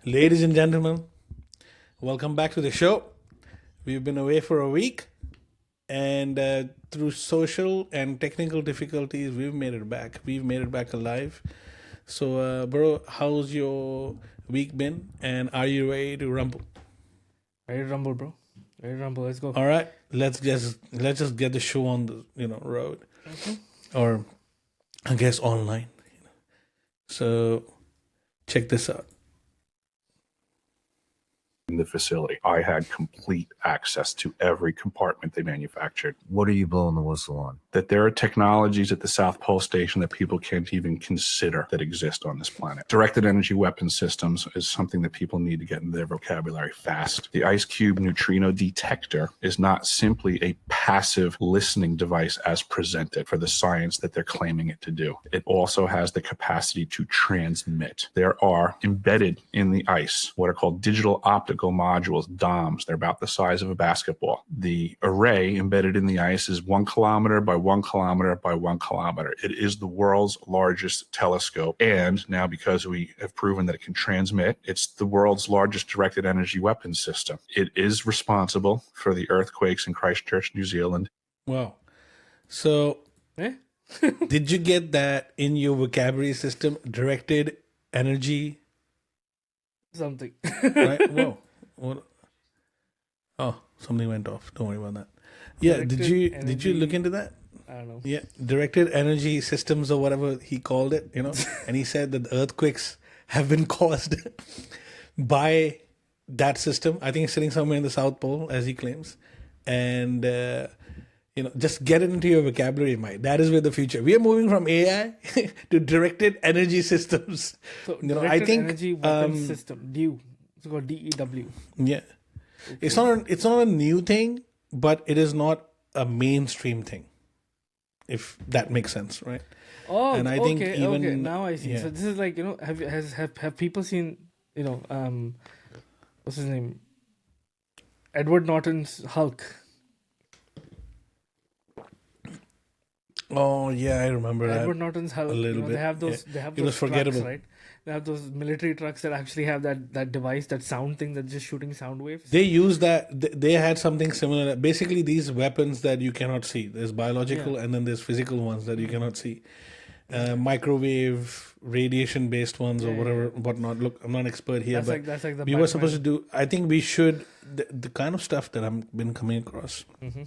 Ladies and gentlemen, welcome back to the show. We've been away for a week, and through social and technical difficulties, we've made it back. We've made it back alive. So, bro, how's your week been? And are you ready to rumble? Ready to rumble, bro. Ready to rumble. Let's go. All right, let's just get the show on the road, or I guess online. So, check this out. In the facility, I had complete access to every compartment they manufactured. What are you blowing the whistle on? That there are technologies at the South Pole Station that people can't even consider that exist on this planet. Directed energy weapon systems is something that people need to get into their vocabulary fast. The Ice Cube neutrino detector is not simply a passive listening device as presented for the science that they're claiming it to do. It also has the capacity to transmit. There are embedded in the ice what are called digital optical modules, DOMs. They're about the size of a basketball. The array embedded in the ice is 1 kilometer by 1 kilometer by 1 kilometer. It is the world's largest telescope. And now, because we have proven that it can transmit, it's the world's largest directed energy weapon system. It is responsible for the earthquakes in Christchurch, New Zealand. Wow. So, did you get that in your vocabulary system? Directed energy. Something. Right? Whoa. What? Oh, something went off. Don't worry about that. Yeah, did you look into that? I don't know. Yeah, directed energy systems or whatever he called it, and he said that the earthquakes have been caused by that system. I think it's sitting somewhere in the South Pole, as he claims. And just get it into your vocabulary, Mike. That is where the future. We are moving from AI to directed energy systems. So, I think energy weapon system, DEW. It's called DEW. Yeah, okay. It's not a new thing, but it is not a mainstream thing. If that makes sense, right? Oh, and I okay, think even okay. Now I see. Yeah. So this is like, have people seen, what's his name? Edward Norton's Hulk. Oh yeah, I remember that. Edward Norton's Hulk. a little bit. They have those. Yeah. They have It those was forgettable. trucks, right? They have those military trucks that actually have that device, that sound thing that's just shooting sound waves. They use that. They had something similar. Basically, these weapons that you cannot see. There's biological, and then there's physical ones that you cannot see. Microwave, radiation-based ones, or whatever, whatnot. Look, I'm not an expert here, That's like the we were supposed to do. I think we should the kind of stuff that I've been coming across. Mm-hmm.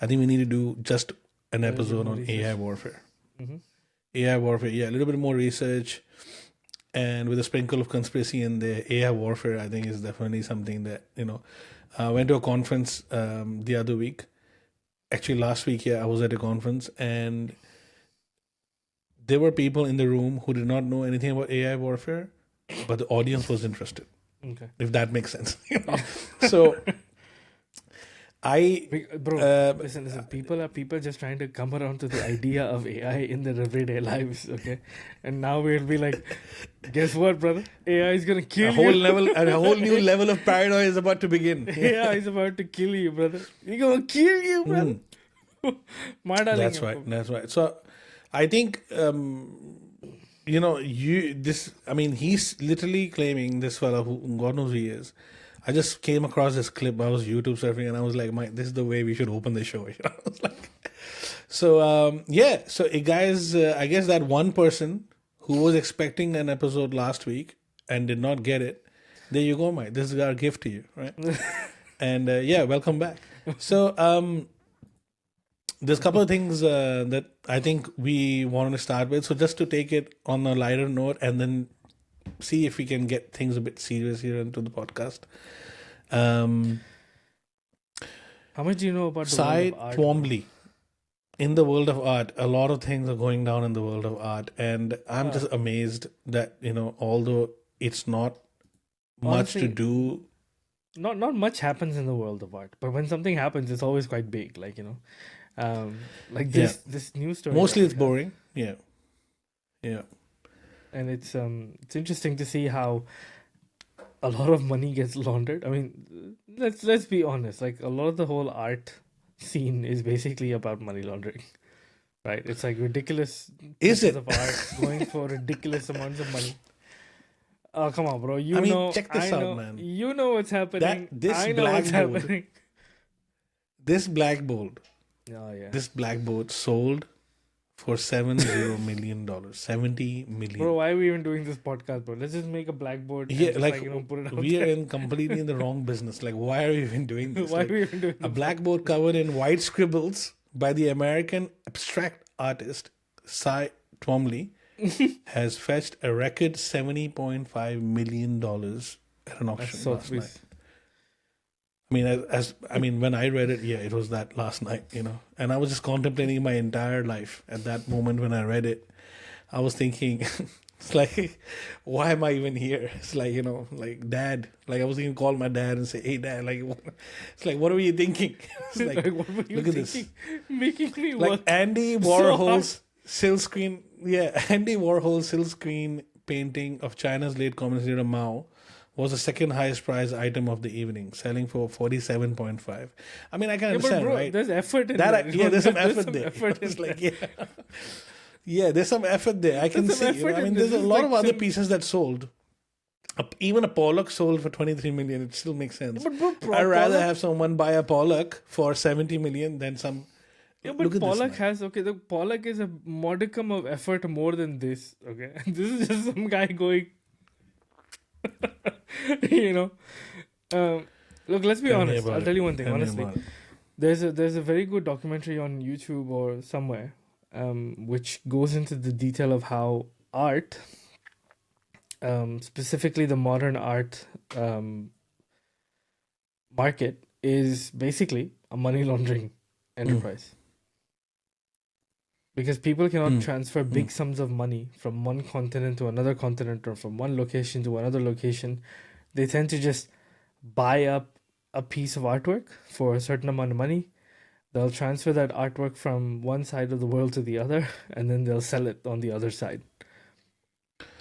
I think we need to do just an episode on AI warfare. Mm-hmm. AI warfare, yeah, a little bit more research, and with a sprinkle of conspiracy in the AI warfare, I think is definitely something that I went to a conference the other week. Actually, last week, I was at a conference, and there were people in the room who did not know anything about AI warfare, but the audience was interested. Okay. If that makes sense, So, listen. People are just trying to come around to the idea of AI in their everyday lives, okay? And now we'll be like, guess what, brother? AI is gonna kill you. a whole new level of paranoia is about to begin. AI is about to kill you, brother. He's gonna kill you, brother. That's right. So, I think he's literally claiming, this fella, who God knows who he is. I just came across this clip. I was YouTube surfing, and I was like, "Mike, this is the way we should open the show." I was like, so guys, I guess that one person who was expecting an episode last week and did not get it, there you go, Mike. This is our gift to you, right? And welcome back. So there's a couple of things that I think we wanted to start with. So just to take it on a lighter note, and then see if we can get things a bit serious here into the podcast. How much do you know about the Cy world of art? Twombly. In the world of art, a lot of things are going down in the world of art, and I'm just amazed that although it's not much to Honestly, do. Not much happens in the world of art, but when something happens, it's always quite big. Like like this news story. Mostly that it's we have. boring. Yeah. And it's interesting to see how a lot of money gets laundered. I mean, let's be honest. Like, a lot of the whole art scene is basically about money laundering, right? It's like ridiculous Is pieces it? of art going for ridiculous amounts of money. Oh, come on, bro. I mean, check this out, know, man. You know what's happening. This I know what's Blackboard- happening. This Blackboard, Oh, yeah. this Blackboard sold for $70 million. 70 million. Bro, why are we even doing this podcast, bro? Let's just make a Blackboard. And Yeah, just, like put it out we are there. in completely in the wrong business. Like, why are we even doing this? Why Like, are we even doing a this? blackboard covered in white scribbles by the American abstract artist Cy Twombly has fetched a record $70.5 million at an auction That's so last night. please. I mean, when I read it, yeah, it was that last night, and I was just contemplating my entire life at that moment when I read it. I was thinking, it's like, why am I even here? It's like, like dad, like I was even call my dad and say, hey dad, like, it's like, what were you thinking? It's like, Like, what were you look at thinking? this. Making me Like work. Andy Warhol's silk screen, Andy Warhol's silk screen painting of China's late communist leader Mao was the second highest prize item of the evening, selling for 47.5. I mean, I can Yeah, but understand, bro, right? there's effort in That that. yeah, there's some effort some there. effort It's in like that. yeah, there's some effort there. I can There's some see. effort I in mean, this. there's a It's lot like of other some- pieces that sold. Even a Pollock sold for 23 million. It still makes sense. But bro, I'd rather Pollock- have someone buy a Pollock for 70 million than some. Yeah, Look but at this, Pollock man. has the Pollock is a modicum of effort more than this. Okay, this is just some guy going. you know, look. Let's be Tell me honest. about I'll it. tell you one thing. Tell me Honestly, about it. there's a very good documentary on YouTube or somewhere, which goes into the detail of how art, specifically the modern art market, is basically a money laundering enterprise. Because people cannot transfer big sums of money from one continent to another continent or from one location to another location. They tend to just buy up a piece of artwork for a certain amount of money. They'll transfer that artwork from one side of the world to the other, and then they'll sell it on the other side.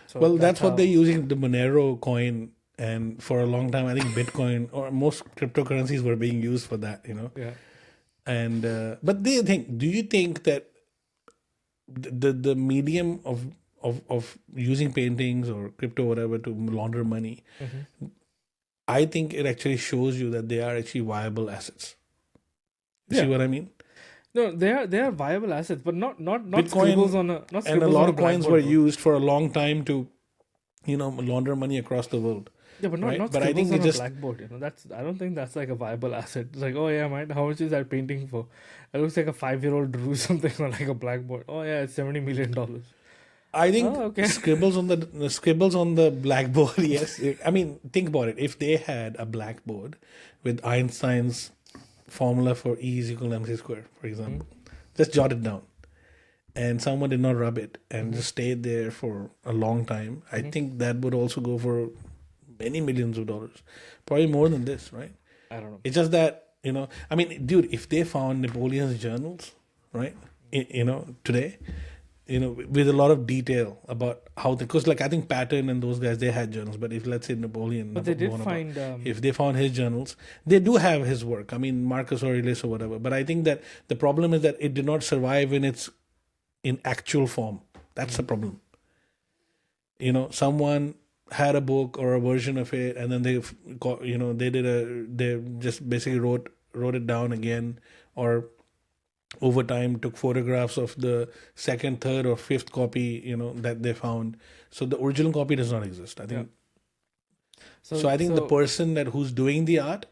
So Well, that's what how- they're using the Monero coin, and for a long time, I think Bitcoin or most cryptocurrencies were being used for that. Yeah. And but do you think that the medium of using paintings or crypto or whatever to launder money, I think it actually shows you that they are actually viable assets. You see Yeah. what I mean? No, they are viable assets, but not Bitcoin scribbles on a not And a scribbles lot on of coins Blackboard, were bro. used for a long time to, launder money across the world. Yeah, but not right? not But I scribbles think on it a just- Blackboard. That's I don't think that's like a viable asset. It's like, oh yeah, man, how much is that painting for? It looks like a 5-year-old drew something on like a blackboard. Oh yeah, it's $70 million. I think Oh, okay. scribbles on the blackboard. Yes, I mean, think about it. If they had a blackboard with Einstein's formula for E is equal to mc squared, for example, just jot it down, and someone did not rub it and just stayed there for a long time, I think that would also go for many millions of dollars, probably more than this, right? I don't know. It's just that, I mean, dude, if they found Napoleon's journals, right, today, with a lot of detail about how because like I think Patton and those guys, they had journals, but if let's say Napoleon, But they did Bonaparte, find if they found his journals, they do have his work. I mean, Marcus Aurelius or whatever. But I think that the problem is that it did not survive in actual form. That's the problem. Someone had a book or a version of it, and then they just basically wrote it down again, or over time took photographs of the second, third, or fifth copy, that they found. So the original copy does not exist. I think. So I think the person who's doing the art,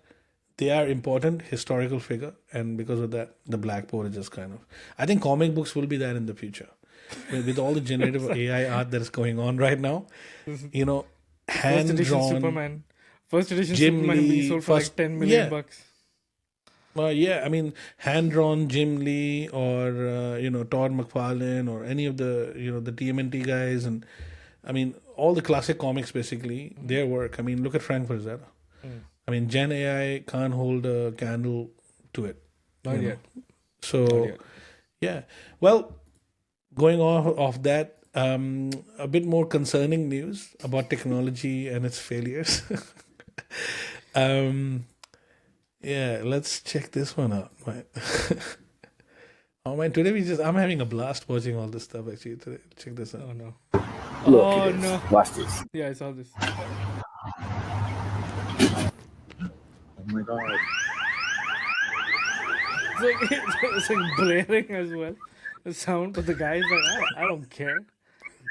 they are important historical figure, and because of that, the Blackboard is just kind of. I think comic books will be that in the future, with all the generative AI art that is going on right now. First Hand edition drawn. Superman. First edition Jim Superman being Lee, sold for first- like 10 million yeah. bucks. Well, yeah, I mean, hand drawn Jim Lee or Todd McFarlane or any of the the TMNT guys, and I mean all the classic comics, basically their work. I mean, look at Frank Frazetta. I mean, Gen AI can't hold a candle to it. Not you know. yet. So Not yet. yeah, well, going off that, a bit more concerning news about technology and its failures. Yeah, let's check this one out. Right. Oh man, today I'm having a blast watching all this stuff actually today. Check this out. Oh no. Look Oh at this. no. Watch this. Yeah, I saw this. Oh my god. It's like blaring as well. The sound, but the guy's like, I don't care.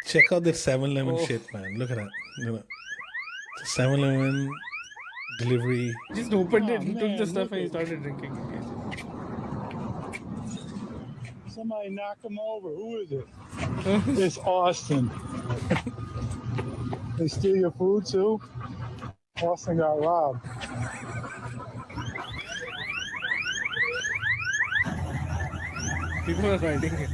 Check out this 7-Eleven Oh. shit, man. Look at that. You know, 7-Eleven delivery. Just opened it Oh, and took man, the stuff look and he at- started drinking again. Somebody knock him over. Who is it? It's Austin. They steal your food too? Austin got robbed. People are riding it.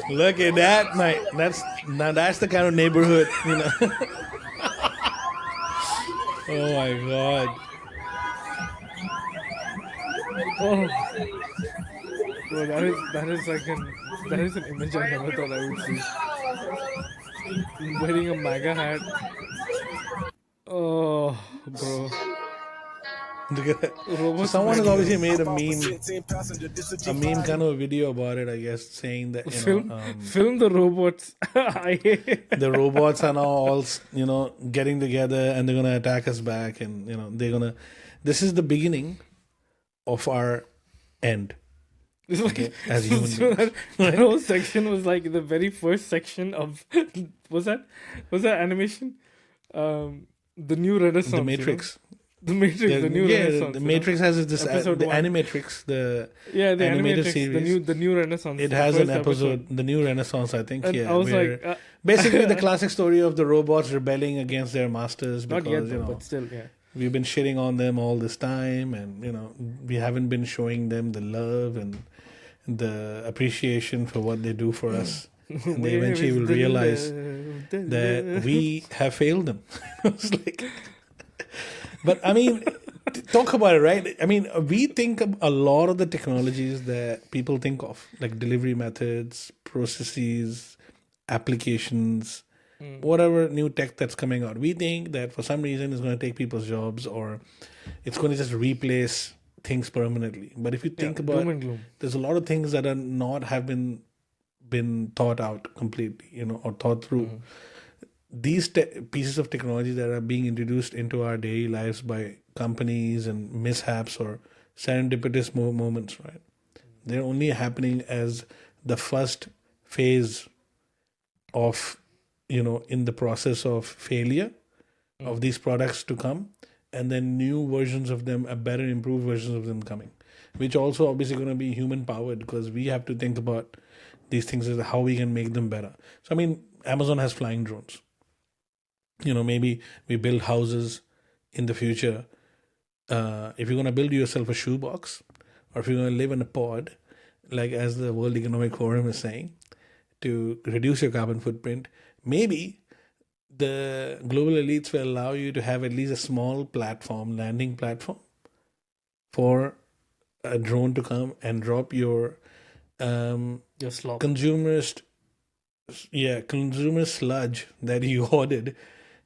Look at that, mate. That's the kind of neighborhood, you know. Oh my god. Oh. Bro, that is an image I never thought I would see. Wearing a MAGA hat. Oh, bro. Look at that. So Robots someone has man. obviously made a meme kind of a video about it, I guess, saying that, you know, Film the robots. the robots are now all, you know, getting together and they're going to attack us back, and, you know, this is the beginning of our end. It's like, Okay, as human so beings. that whole section was like the very first section of was that animation? The new Renaissance. The Matrix. The Matrix, the new Renaissance. The Matrix has this Episode the 1. Animatrix, the the animated Animatrix, series. the new Renaissance. It the has an first episode, the new Renaissance, I think. And yeah, I was where like, basically the classic story of the robots rebelling against their masters because, not yet, you though, know, but still, yeah. we've been shitting on them all this time, and, you know, we haven't been showing them the love and the appreciation for what they do for us. And they eventually will realize that we have failed them. It's like, but I mean, talk about it, right? I mean, we think of a lot of the technologies that people think of, like delivery methods, processes, applications, whatever new tech that's coming out. We think that for some reason it's going to take people's jobs, or it's going to just replace things permanently. But if you think about, doom and gloom. there's a lot of things that are not have been thought out completely, you know, or thought through. These pieces of technology that are being introduced into our daily lives by companies and mishaps or serendipitous moments, right? They're only happening as the first phase of, you know, in the process of failure of these products to come, and then new versions of them, a better improved versions of them coming, which also obviously going to be human powered, because we have to think about these things as how we can make them better. So, I mean, Amazon has flying drones. You know, maybe we build houses in the future. If you're going to build yourself a shoebox, or if you're going to live in a pod, like as the World Economic Forum is saying, to reduce your carbon footprint, maybe the global elites will allow you to have at least a small platform, landing platform, for a drone to come and drop your slop. consumer sludge that you ordered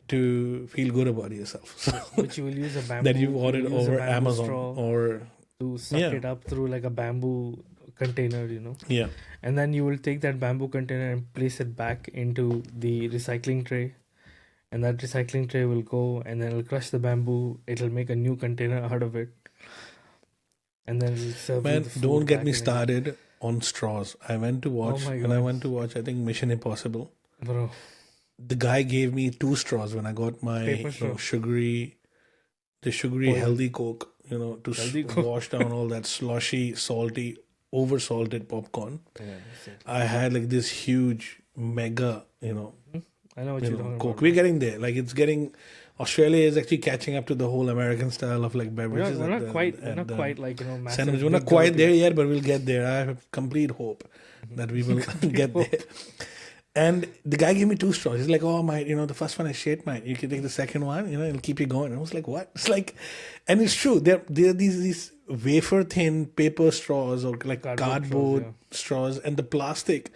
to feel good about yourself. So, Which you will use a bamboo. that you ordered will use a over bamboo Amazon straw or to suck it up through like a bamboo container, you know. yeah. And then you will take that bamboo container and place it back into the recycling tray. And that recycling tray will go, and then it'll crush the bamboo. It'll make a new container out of it. And then it'll serve you Man, the food don't get back me in it. started on straws. I went to watch, my when I God. went to watch, I think Mission Impossible. Bro, The guy gave me 2 straws when I got my Paper straw. sugary Poison. healthy Coke, you know, to Healthy Coke. wash down all that slushy, salty, over-salted popcorn. yeah, that's it. I had like this huge, mega, you know, I know what you're talking Coke. about. We're getting there. Like, it's getting, Australia is actually catching up to the whole American style of like beverages. We're at not the- quite at the like, you know, massive. cinemas. We're not big quite gulp there yet. yet, but we'll get there. I have complete hope that we will get there. And the guy gave me 2 straws. He's like, "Oh, mate, you know, the first one I shit, mate. You can take the second one, you know, it'll keep you going." And I was like, "What?" It's like, and it's true. There are these wafer thin paper straws or like Cardboard cardboard straws, straws, and the plastic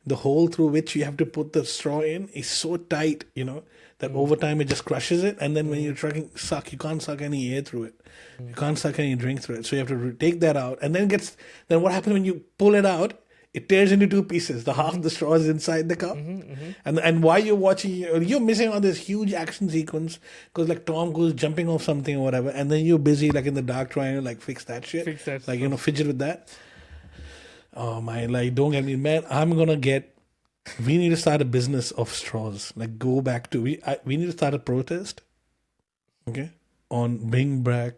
the hole through which you have to put the straw in is so tight, that over time it just crushes it. And then when you're trying to suck, you can't suck any air through it. You can't suck any drink through it. So you have to take that out. And then what happens when you pull it out? It tears into two pieces. The half of the straw is inside the cup. And while you're watching, you're missing out this huge action sequence because like Tom goes jumping off something or whatever. And then you're busy like in the dark trying to like fix that shit. Like, fidget with that. Oh my, like, don't get me mad. We need to start a business of straws. Like, go back to, we need to start a protest. Okay? On bring back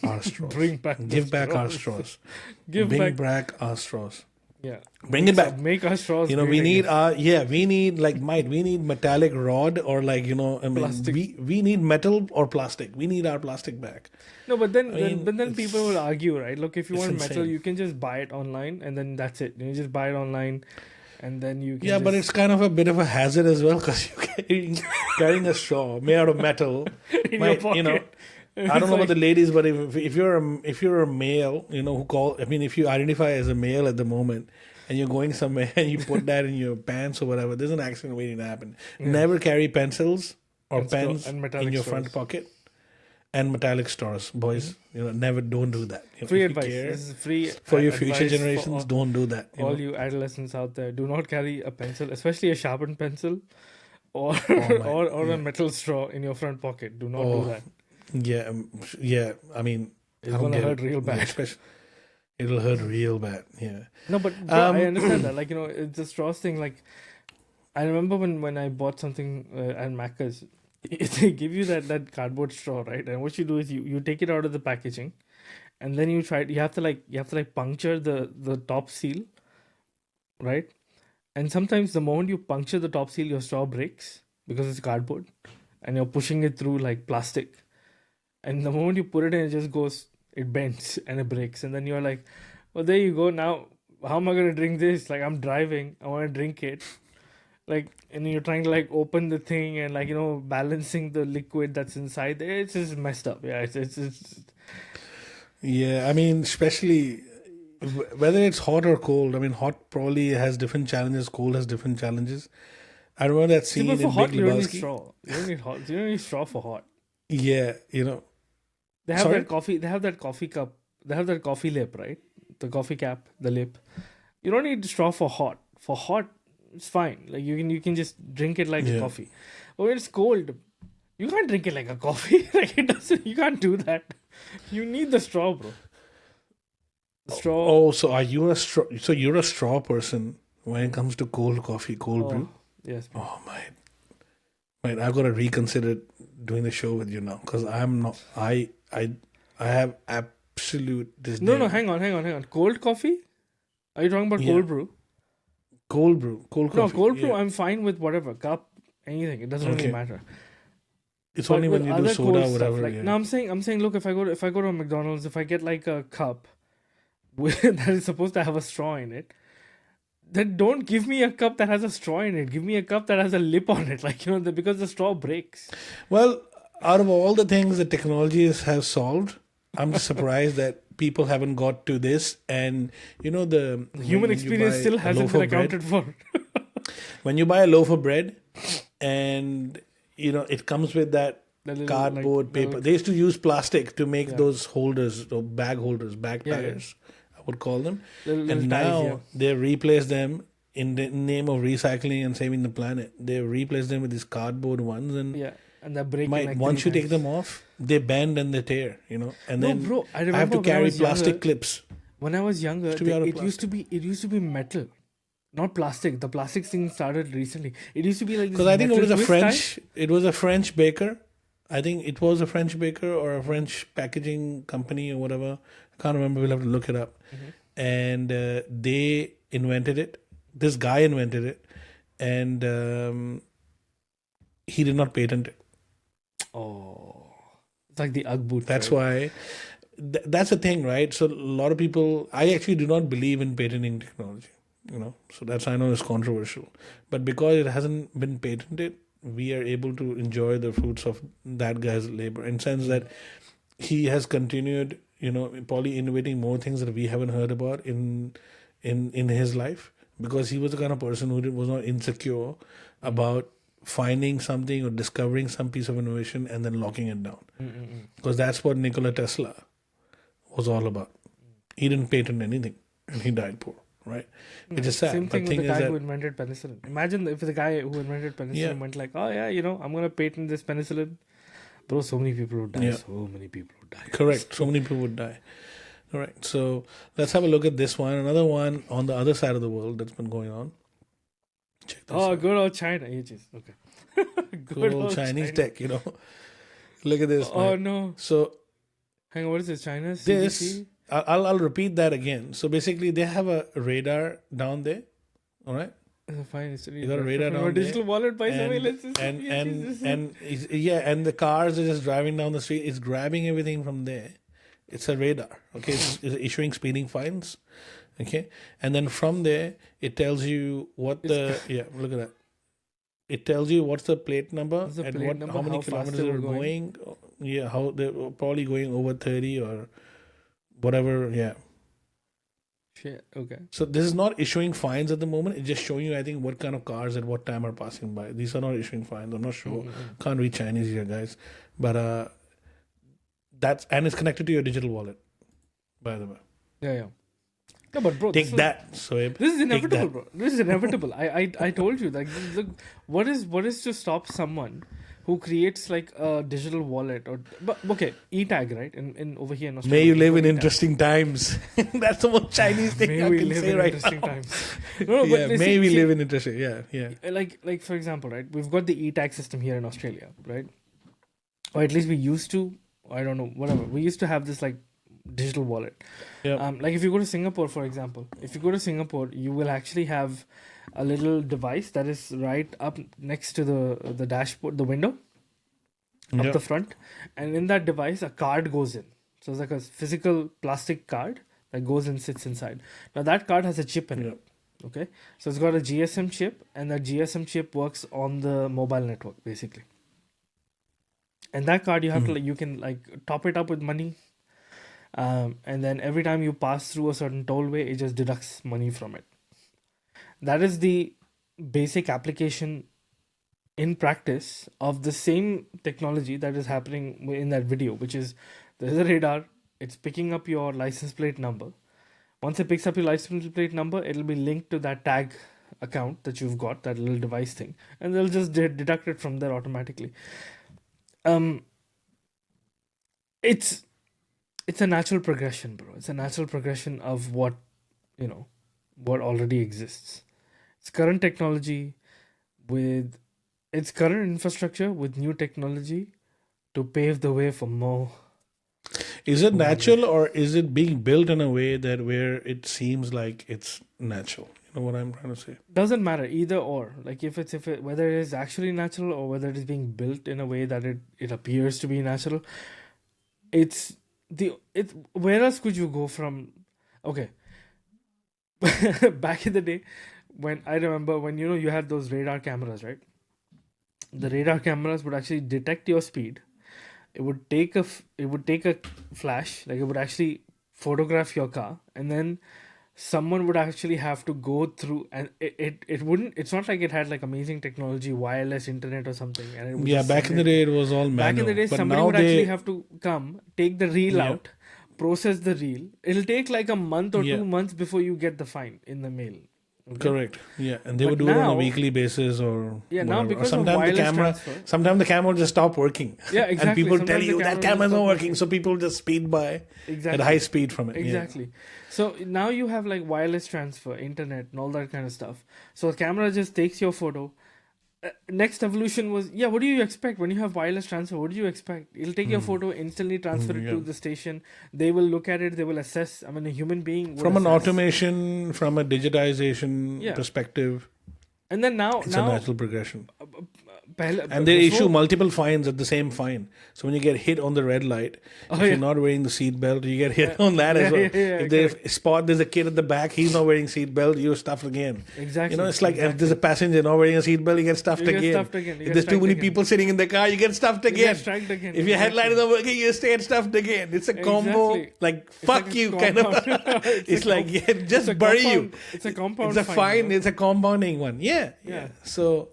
our straws. Give back our straws. Bring back our straws. Yeah. Bring it back. Make our straws. We need metallic rod or like, Plastic. we need metal or plastic. We need our plastic back. No, but then people will argue, right? Look, if you want metal, insane. you can just buy it online and then that's it. You just buy it online and then you can Yeah, but it's kind of a bit of a hazard as well because you're carrying a straw made out of metal. in your pocket. I don't know about the ladies, but if you're a male, if you identify as a male at the moment and you're going somewhere and you put that in your pants or whatever, there's an accident waiting to happen. Yeah. Never carry pencils or pens in your front pocket and metallic straws, boys. Don't do that. Free advice. This is free for your future generations. Don't do that. You adolescents out there, do not carry a pencil, especially a sharpened pencil, or a metal straw in your front pocket. Do not do that. Yeah. I mean, it's gonna hurt real bad. It'll hurt real bad. Yeah. No, but I understand that. Like, it's the straws thing. Like, I remember when I bought something at Macca's, they give you that cardboard straw, right? And what you do is you take it out of the packaging, and then you have to puncture the top seal, right? And sometimes the moment you puncture the top seal, your straw breaks because it's cardboard, and you're pushing it through like plastic. And the moment you put it in, it bends and it breaks. And then you're like, well, there you go. Now, how am I going to drink this? Like, I'm driving. I want to drink it. Like, and you're trying to like open the thing and like, balancing the liquid that's inside there. It's just messed up. Yeah, it's Yeah, I mean, especially whether it's hot or cold. I mean, hot probably has different challenges. Cold has different challenges. I remember that scene in Big hot, Lebowski. You don't need straw. You don't need straw for hot. Yeah, They have that coffee. They have that coffee cup. They have that coffee lip, right? The coffee cap, the lip. You don't need straw for hot. For hot, it's fine. Like you can just drink it like a coffee. But when it's cold, you can't drink it like a coffee. Like it doesn't. You can't do that. You need the straw, bro. The straw. Oh, so are you a straw? So you're a straw person when it comes to cold coffee, cold brew. Yes. Man. Oh my. Right, I've got to reconsider doing the show with you now because I'm not. I have absolute disdain. No, hang on. Cold coffee? Are you talking about cold brew? Cold brew, cold coffee. No, cold brew. I'm fine with whatever cup, anything. It doesn't really matter. It's only when you do soda, or whatever. Like, no, I'm saying. Look, if I go to a McDonald's, if I get like a cup that is supposed to have a straw in it, then don't give me a cup that has a straw in it. Give me a cup that has a lip on it, because the straw breaks. Well, out of all the things that technologies have solved, I'm just surprised that people haven't got to this. And the human experience still hasn't been accounted for. When you buy a loaf of bread, and it comes with that cardboard paper. They used to use plastic to make those holders, or bag holders, bag tires. I would call them. And now they replace them in the name of recycling and saving the planet. They replace them with these cardboard ones, and they're breaking. Once you take them off, they bend and they tear. And then bro, I have to carry plastic clips. When I was younger, it used to be metal, not plastic. The plastic thing started recently. It used to be like this. Because I think it was a French baker. I think it was a French baker or a French packaging company or whatever. I can't remember. We'll have to look it up. Mm-hmm. And they invented it. This guy invented it, and he did not patent it. Oh, it's like the Ugg boot. That's why. That's the thing, right? So a lot of people. I actually do not believe in patenting technology. So that's, I know, it's controversial, but because it hasn't been patented, we are able to enjoy the fruits of that guy's labor, in the sense that he has continued, probably innovating more things that we haven't heard about in his life, because he was the kind of person who was not insecure about finding something or discovering some piece of innovation and then locking it down. Because that's what Nikola Tesla was all about. He didn't patent anything and he died poor, right? Which is sad. Same But thing with thing the is guy who that, invented penicillin. Imagine if the guy who invented penicillin went like, oh yeah, I'm going to patent this penicillin. Bro, so many people would die. Yeah. So many people would die. correct, so many people would die. All right, so let's have a look at this one. Another one on the other side of the world that's been going on. Check this Oh, out. good old China. Ages. Okay. Good old Chinese tech, Look at this. Oh man. no. So Hang on, what is this? China? this, CDC? I'll repeat that again. So basically, they have a radar down there. All right. Fine. You got a radar down there. Digital wallet by surveillance. And the cars are just driving down the street. It's grabbing everything from there. It's a radar. Okay, it's issuing speeding fines. Okay, and then from there it tells you what the look at that. It tells you what's the plate number What's the and plate number, how many how fast kilometers they they're were going. Yeah, how they're probably going over 30 or whatever. Yeah. Shit. Okay. So this is not issuing fines at the moment. It's just showing you, I think, what kind of cars at what time are passing by. These are not issuing fines. I'm not sure. Can't read Chinese here, guys. But and it's connected to your digital wallet, by the way. Yeah. No, but bro, Take that, Soeb. This is Take inevitable, that. bro. This is inevitable. I told you, like, look, what is to stop someone who creates like a digital wallet but okay, e-tag, right? In over here in Australia. May you live in e-tag. interesting times. That's the most Chinese thing May I we can live say in right interesting now. times. No, Yeah, but may we live in interesting. Yeah. Like for example, right? We've got the e-tag system here in Australia, right? Or at least we used to. I don't know, whatever. We used to have this like digital wallet. Yeah. Like if you go to Singapore, for example, you will actually have a little device that is right up next to the dashboard, the window, up the front, and in that device a card goes in. So it's like a physical plastic card that goes and sits inside. Now that card has a chip in it. Okay, so it's got a GSM chip, and that GSM chip works on the mobile network basically. And that card you have to you can top it up with money. And then every time you pass through a certain tollway, it just deducts money from it. That is the basic application in practice of the same technology that is happening in that video, which is there's a radar, it's picking up your license plate number. Once it picks up your license plate number, it'll be linked to that tag account that you've got, that little device thing, and they'll just deduct it from there automatically. It's a natural progression, bro. It's a natural progression of what already exists. It's current technology with its current infrastructure with new technology to pave the way for more. Is it natural or is it being built in a way that where it seems like it's natural? You know what I'm trying to say? Doesn't matter, either or. Like whether it is actually natural or whether it is being built in a way that it appears to be natural. Where else could you go from? Okay. Back in the day, when I remember when you had those radar cameras, right? The radar cameras would actually detect your speed. It would take a flash, like it would actually photograph your car, and then someone would actually have to go through, and it's not like it had like amazing technology, wireless internet or something. And it would Back in the day it was all manual. Back in the day, but somebody now would actually have to come, take the reel out, process the reel. It'll take like a month or 2 months before you get the fine in the mail. Okay? Correct. Yeah, and they would do it on a weekly basis or now whatever. because or sometimes the camera will just stop working. Yeah, exactly. And people Sometimes tell you the that camera camera's will not stop working, so people just speed by at high speed from it. Exactly. So now you have like wireless transfer, internet, and all that kind of stuff. So the camera just takes your photo. Next evolution was, what do you expect when you have wireless transfer? What do you expect? It'll take your photo, instantly transfer it to the station. They will look at it. They will assess. I mean, a human being would from an assess. automation, from a digitization perspective. And then now it's a natural progression. And they issue multiple fines at the same fine. So when you get hit on the red light, if you're not wearing the seat belt, you get hit on that as well. If they spot there's a kid at the back, he's not wearing seat belt, you're stuffed again. Exactly. You know, it's like if there's a passenger not wearing a seat belt, you get stuffed again. If there's too many people sitting in the car, you get stuffed again. If your headlight is not working, you stay stuffed again. It's a combo, like fuck like you kind of. It's like just bury you. It's a compound. It's a fine. It's a compounding one. Yeah. So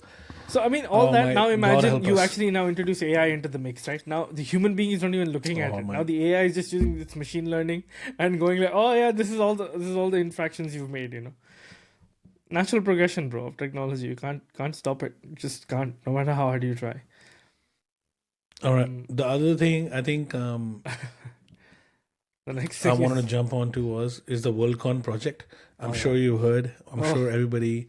I mean, now imagine you actually now introduce AI into the mix, right? Now the human being is not even looking at it. Now the AI is just using its machine learning and going like, oh yeah, this is all the infractions you've made, you know. Natural progression, bro, of technology. You can't stop it. You just can't, no matter how hard you try. All right. The other thing I think the next thing I wanted to jump onto is the Worldcoin project. I'm sure you heard. I'm sure everybody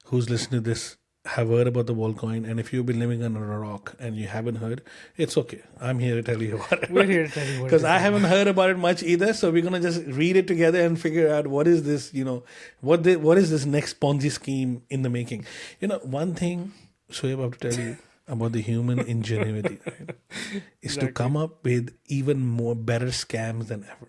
who's listening to this have heard about the Worldcoin, and if you've been living under a rock and you haven't heard, it's okay. I'm here to tell you about it. We're here to tell you about it. Because I haven't heard about it much either, so we're gonna just read it together and figure out what is this, what is this next Ponzi scheme in the making. One thing, Shoaib, I have to tell you about the human ingenuity, right? Is to come up with even more better scams than ever.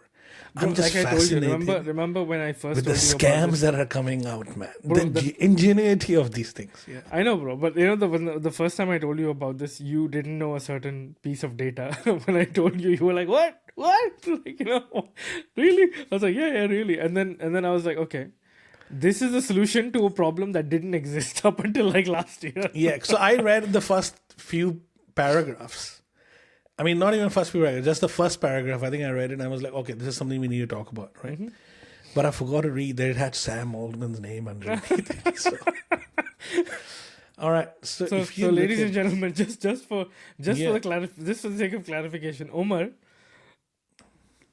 I'm just like fascinated. I told you, remember when I first with told the you scams that are coming out, man. Bro, the ingenuity of these things. Yeah. I know, bro. But the first time I told you about this, you didn't know a certain piece of data. When I told you, you were like, "What? Like, really?" I was like, "Yeah, really." And then I was like, "Okay, this is a solution to a problem that didn't exist up until like last year." Yeah. So I read the first few paragraphs. I mean, not even first few paragraphs, just the first paragraph. I think I read it and I was like, okay, this is something we need to talk about, right? Mm-hmm. But I forgot to read that it had Sam Altman's name underneath it. So. All right. So ladies and gentlemen, just for the sake of clarification,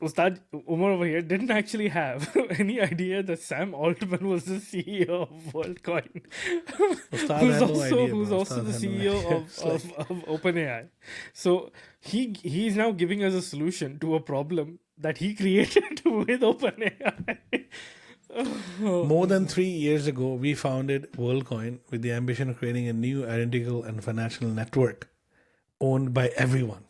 Ustad Umar over here didn't actually have any idea that Sam Altman was the CEO of Worldcoin, who's also the CEO of OpenAI. So he's now giving us a solution to a problem that he created with OpenAI. More than 3 years ago, we founded Worldcoin with the ambition of creating a new identical and financial network owned by everyone.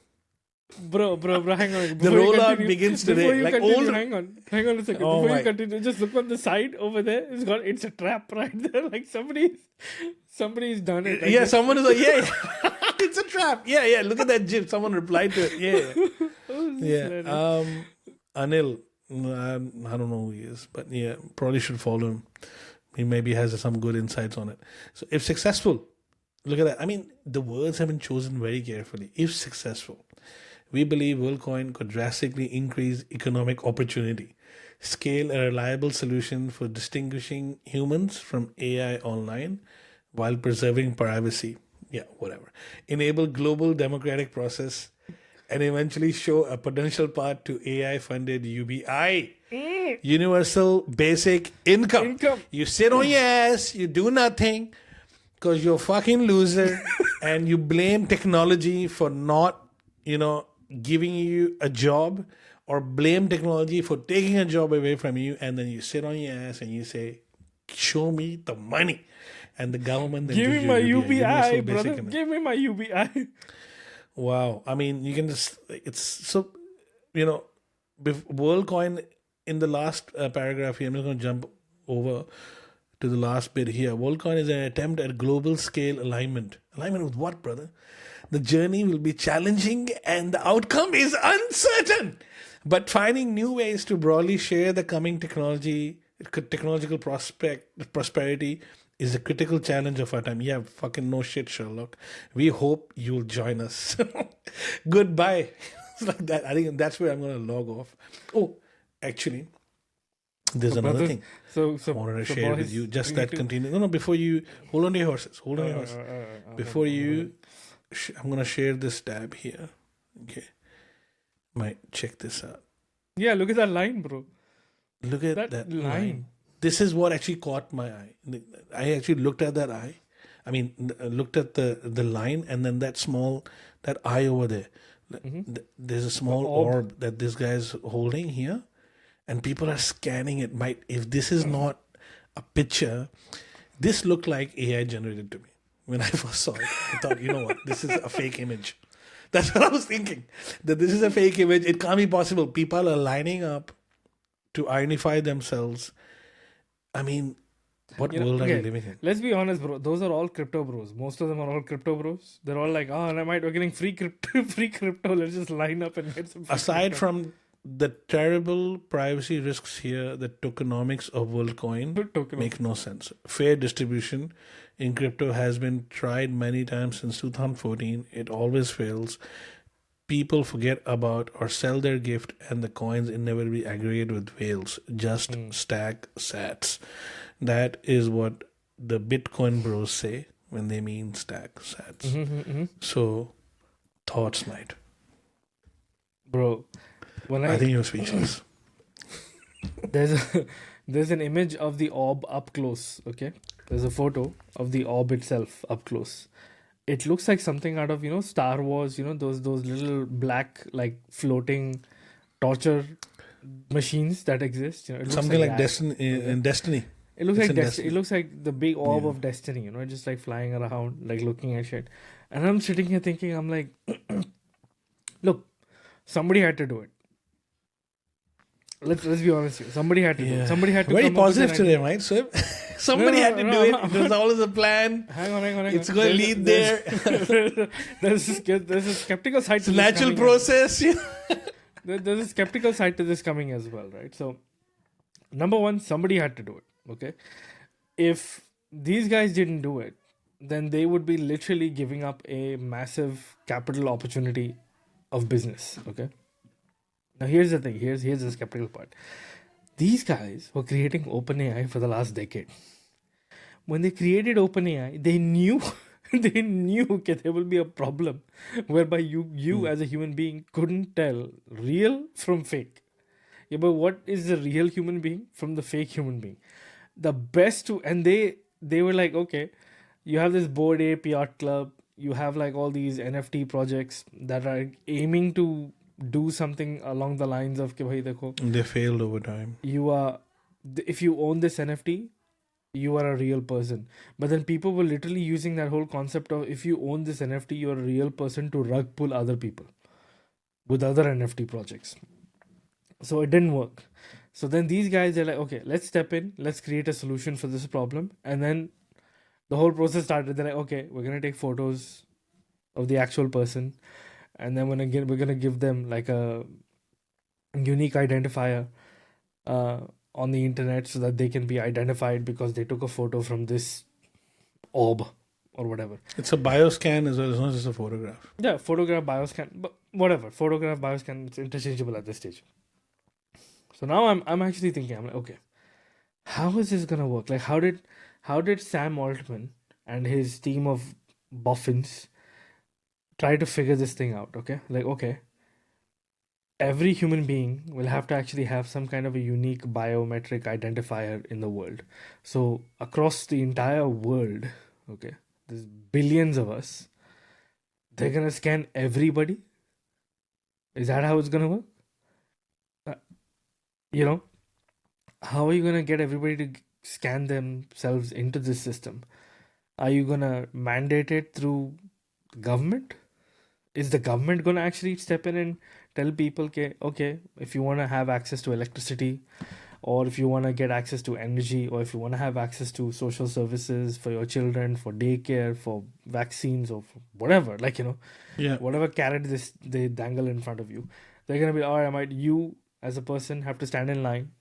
Bro, hang on. The rollout begins today. Hang on a second. Before you continue, just look on the side over there. It's a trap right there. Like somebody's done it. Yeah, someone is like, yeah. It's a trap. Yeah. Look at that gif. Someone replied to it. Yeah. Anil, I don't know who he is, but yeah, probably should follow him. He maybe has some good insights on it. So if successful, look at that. I mean, the words have been chosen very carefully. If successful, we believe Worldcoin could drastically increase economic opportunity, scale a reliable solution for distinguishing humans from AI online while preserving privacy. Yeah, whatever. Enable global democratic process and eventually show a potential path to AI-funded UBI. Universal Basic Income. You sit on your ass, you do nothing because you're a fucking loser and you blame technology for not, giving you a job, or blame technology for taking a job away from you, and then you sit on your ass and you say, show me the money. And the government then give me my UBI, brother. Give me my UBI. Wow. I mean, you can just, it's so, Worldcoin in the last paragraph here, I'm just going to jump over to the last bit here. Worldcoin is an attempt at global scale alignment. Alignment with what, brother? The journey will be challenging and the outcome is uncertain. But finding new ways to broadly share the coming technological prosperity is a critical challenge of our time. Yeah, fucking no shit, Sherlock. We hope you'll join us. Goodbye. It's like that. I think that's where I'm going to log off. Oh, actually, there's another thing. So I wanted to share with you. Just that continue. No, before you, hold on to your horses. Before you, I'm going to share this tab here. Okay. Might check this out. Yeah, look at that line, bro. Look at that line. This is what actually caught my eye. I actually looked at that eye. I mean, looked at the line and then that eye over there. Mm-hmm. There's a small orb that this guy's holding here, and people are scanning it. If this is not a picture, this looked like AI generated to me. when I first saw it. I thought, you know what, this is a fake image. That's what I was thinking. That this is a fake image. It can't be possible. People are lining up to identify themselves. I mean, what world are we living in? Let's be honest, bro. Those are all crypto bros. Most of them are all crypto bros. They're all like, oh, we're getting free crypto, free crypto. Let's just line up and get some. Aside from the terrible privacy risks here, the tokenomics of Worldcoin make no sense. Fair distribution in crypto has been tried many times since 2014. It always fails. People forget about or sell their gift, and the coins inevitably aggregate with whales. Just stack sats. That is what the Bitcoin bros say when they mean stack sats. So, thoughts, mate. Bro, when I think you're speechless. there's an image of the orb up close. Okay, there's a photo of the orb itself up close. It looks like something out of Star Wars. Those little black like floating torture machines that exist. It looks Something like that. Destiny. It looks It's like in Destiny. it looks like the big orb of Destiny. Just like flying around, like looking at shit. And I'm sitting here thinking, I'm like, look, somebody had to do it. Let's be honest here. Somebody had to do it. Somebody had to. Very come up with positive an today, idea. right? So somebody had to do it. It was always a plan. Hang on. It's going to lead there. There's a skeptical side It's to a this natural coming process. There's a skeptical side to this coming as well, right? So, number one, somebody had to do it. Okay, if these guys didn't do it, then they would be literally giving up a massive capital opportunity of business. Okay. Now here's the thing. Here's the skeptical part. These guys were creating OpenAI for the last decade. When they created OpenAI, they knew that there will be a problem whereby you as a human being couldn't tell real from fake. Yeah, but what is the real human being from the fake human being? The best and they were like, okay, you have this Bored Ape Yacht Club, you have like all these NFT projects that are aiming to do something along the lines of कि भाई देखो, They failed over time. if you own this NFT, you are a real person. But then people were literally using that whole concept of if you own this NFT, you're a real person to rug pull other people with other NFT projects. So it didn't work. So then these guys, they're like, okay, let's step in, let's create a solution for this problem. And then the whole process started. They're like, okay, we're going to take photos of the actual person. And then we're going to give them like a unique identifier on the internet so that they can be identified because they took a photo from this orb or whatever. It's a bioscan as well. It's not just a photograph. Yeah, photograph, bioscan, but whatever. Photograph, bioscan, it's interchangeable at this stage. So now I'm actually thinking, I'm like, okay, how is this gonna work? Like, how did Sam Altman and his team of boffins try to figure this thing out? Okay, like, okay, every human being will have to actually have some kind of a unique biometric identifier in the world. So across the entire world, okay, there's billions of us. They're gonna scan everybody. Is that how it's gonna work? How are you gonna get everybody to scan themselves into this system? Are you gonna mandate it through the government? Is the government gonna actually step in and tell people, okay, if you wanna have access to electricity, or if you wanna get access to energy, or if you wanna have access to social services for your children, for daycare, for vaccines, or for whatever, whatever carrot they dangle in front of you, they're gonna be, all right, you as a person have to stand in line.